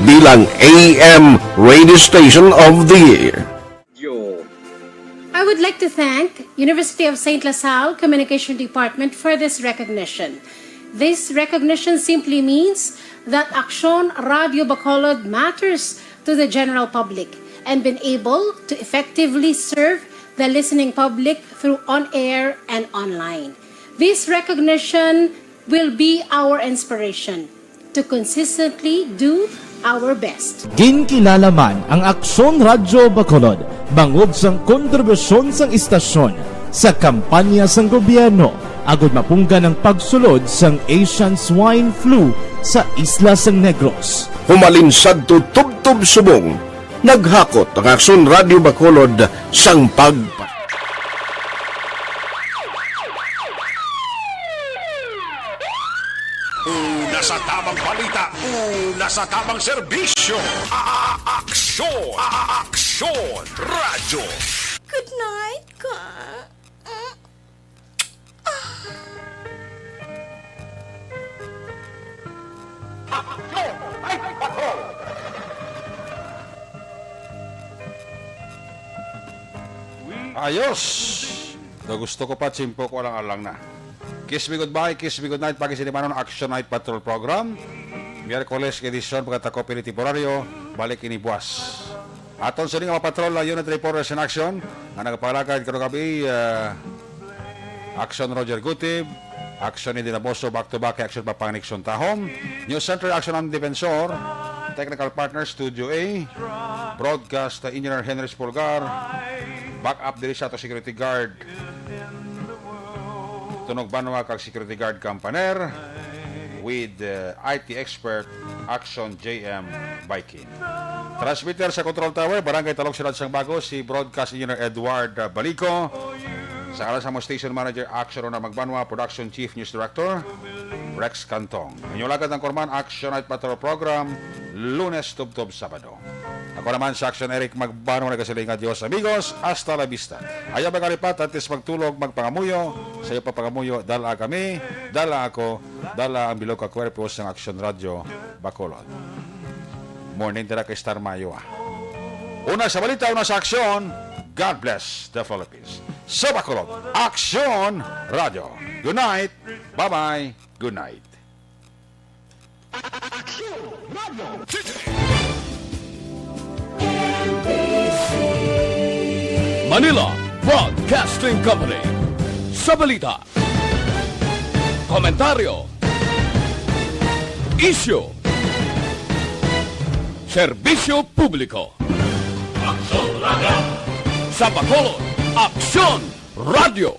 Bilang AM Radio Station of the Year. I would like to thank University of St. Lasal Communication Department for this recognition. This recognition simply means that Aksyon Radio Bacolod matters to the general public and been able to effectively serve the listening public through on-air and online. This recognition will be our inspiration to consistently do our best. Ginkilala man ang Aksyon Radyo Bacolod bangod sang kontribusyon sang istasyon sa kampanya sang gobyerno agud mapunggan ang pagsulod sang Asian Swine Flu sa isla sang Negros. Humalinsad to tubtob subong, naghakot ang Aksyon Radio Bacolod sang Una sa tamang balita, una sa tamang serbisyo. Aksyon! Aksyon! Radyo! Good night, ka. Ayos! Gusto ko pa, simpo ko alang-alang na. Kiss me goodbye, kiss me goodnight, pagkisinimanon Action Night Patrol Program. Miyerkules edisyon, pagkatako temporaryo, balik ini buwas. Aton sa mga patrol na Unit Reporters in Action, ang nagpalakad karong gabi, Action Roger Gutib, Action ni Dinaboso, back-to-back action pa Nixon Tahom. News Center, action ng Defensor. Technical partner, Studio A. Broadcast, Engineer Henry Spulgar. Backup diri sa to security guard. Tunog Banwa kag security guard Campaner. With IT expert, Action JM Biking. Transmitter sa Control Tower, Barangay Talog, Sirad Sang Bago, si Broadcast Engineer Edward Balico. Sa Alasamo Station Manager, Action na Magbanwa, Production Chief News Director, Rex Cantong. Inyong lagad ng Korman, Action Night Patrol Program, Lunes, Tubtob, Sabado. Ako naman sa Action Eric Magbanwa, nagkasilinga Diyos, amigos, hasta la vista. Ayaw magkalipat, at is magtulog, magpangamuyo, sa iyo pa pangamuyo, dala kami, dala ako, dala ang bilog kakwerpos ng Action Radio, Bacolod. Morning tira kay Star Mayo. Una sa balita, una sa aksyon. God bless the Philippines. Sa Bacolod, Action Radio. Good night. Bye-bye. Good night. Manila Broadcasting Company. Sa balita, komentaryo, issue, serbisyo publiko. Sa Bacolod, Aksyon Radio.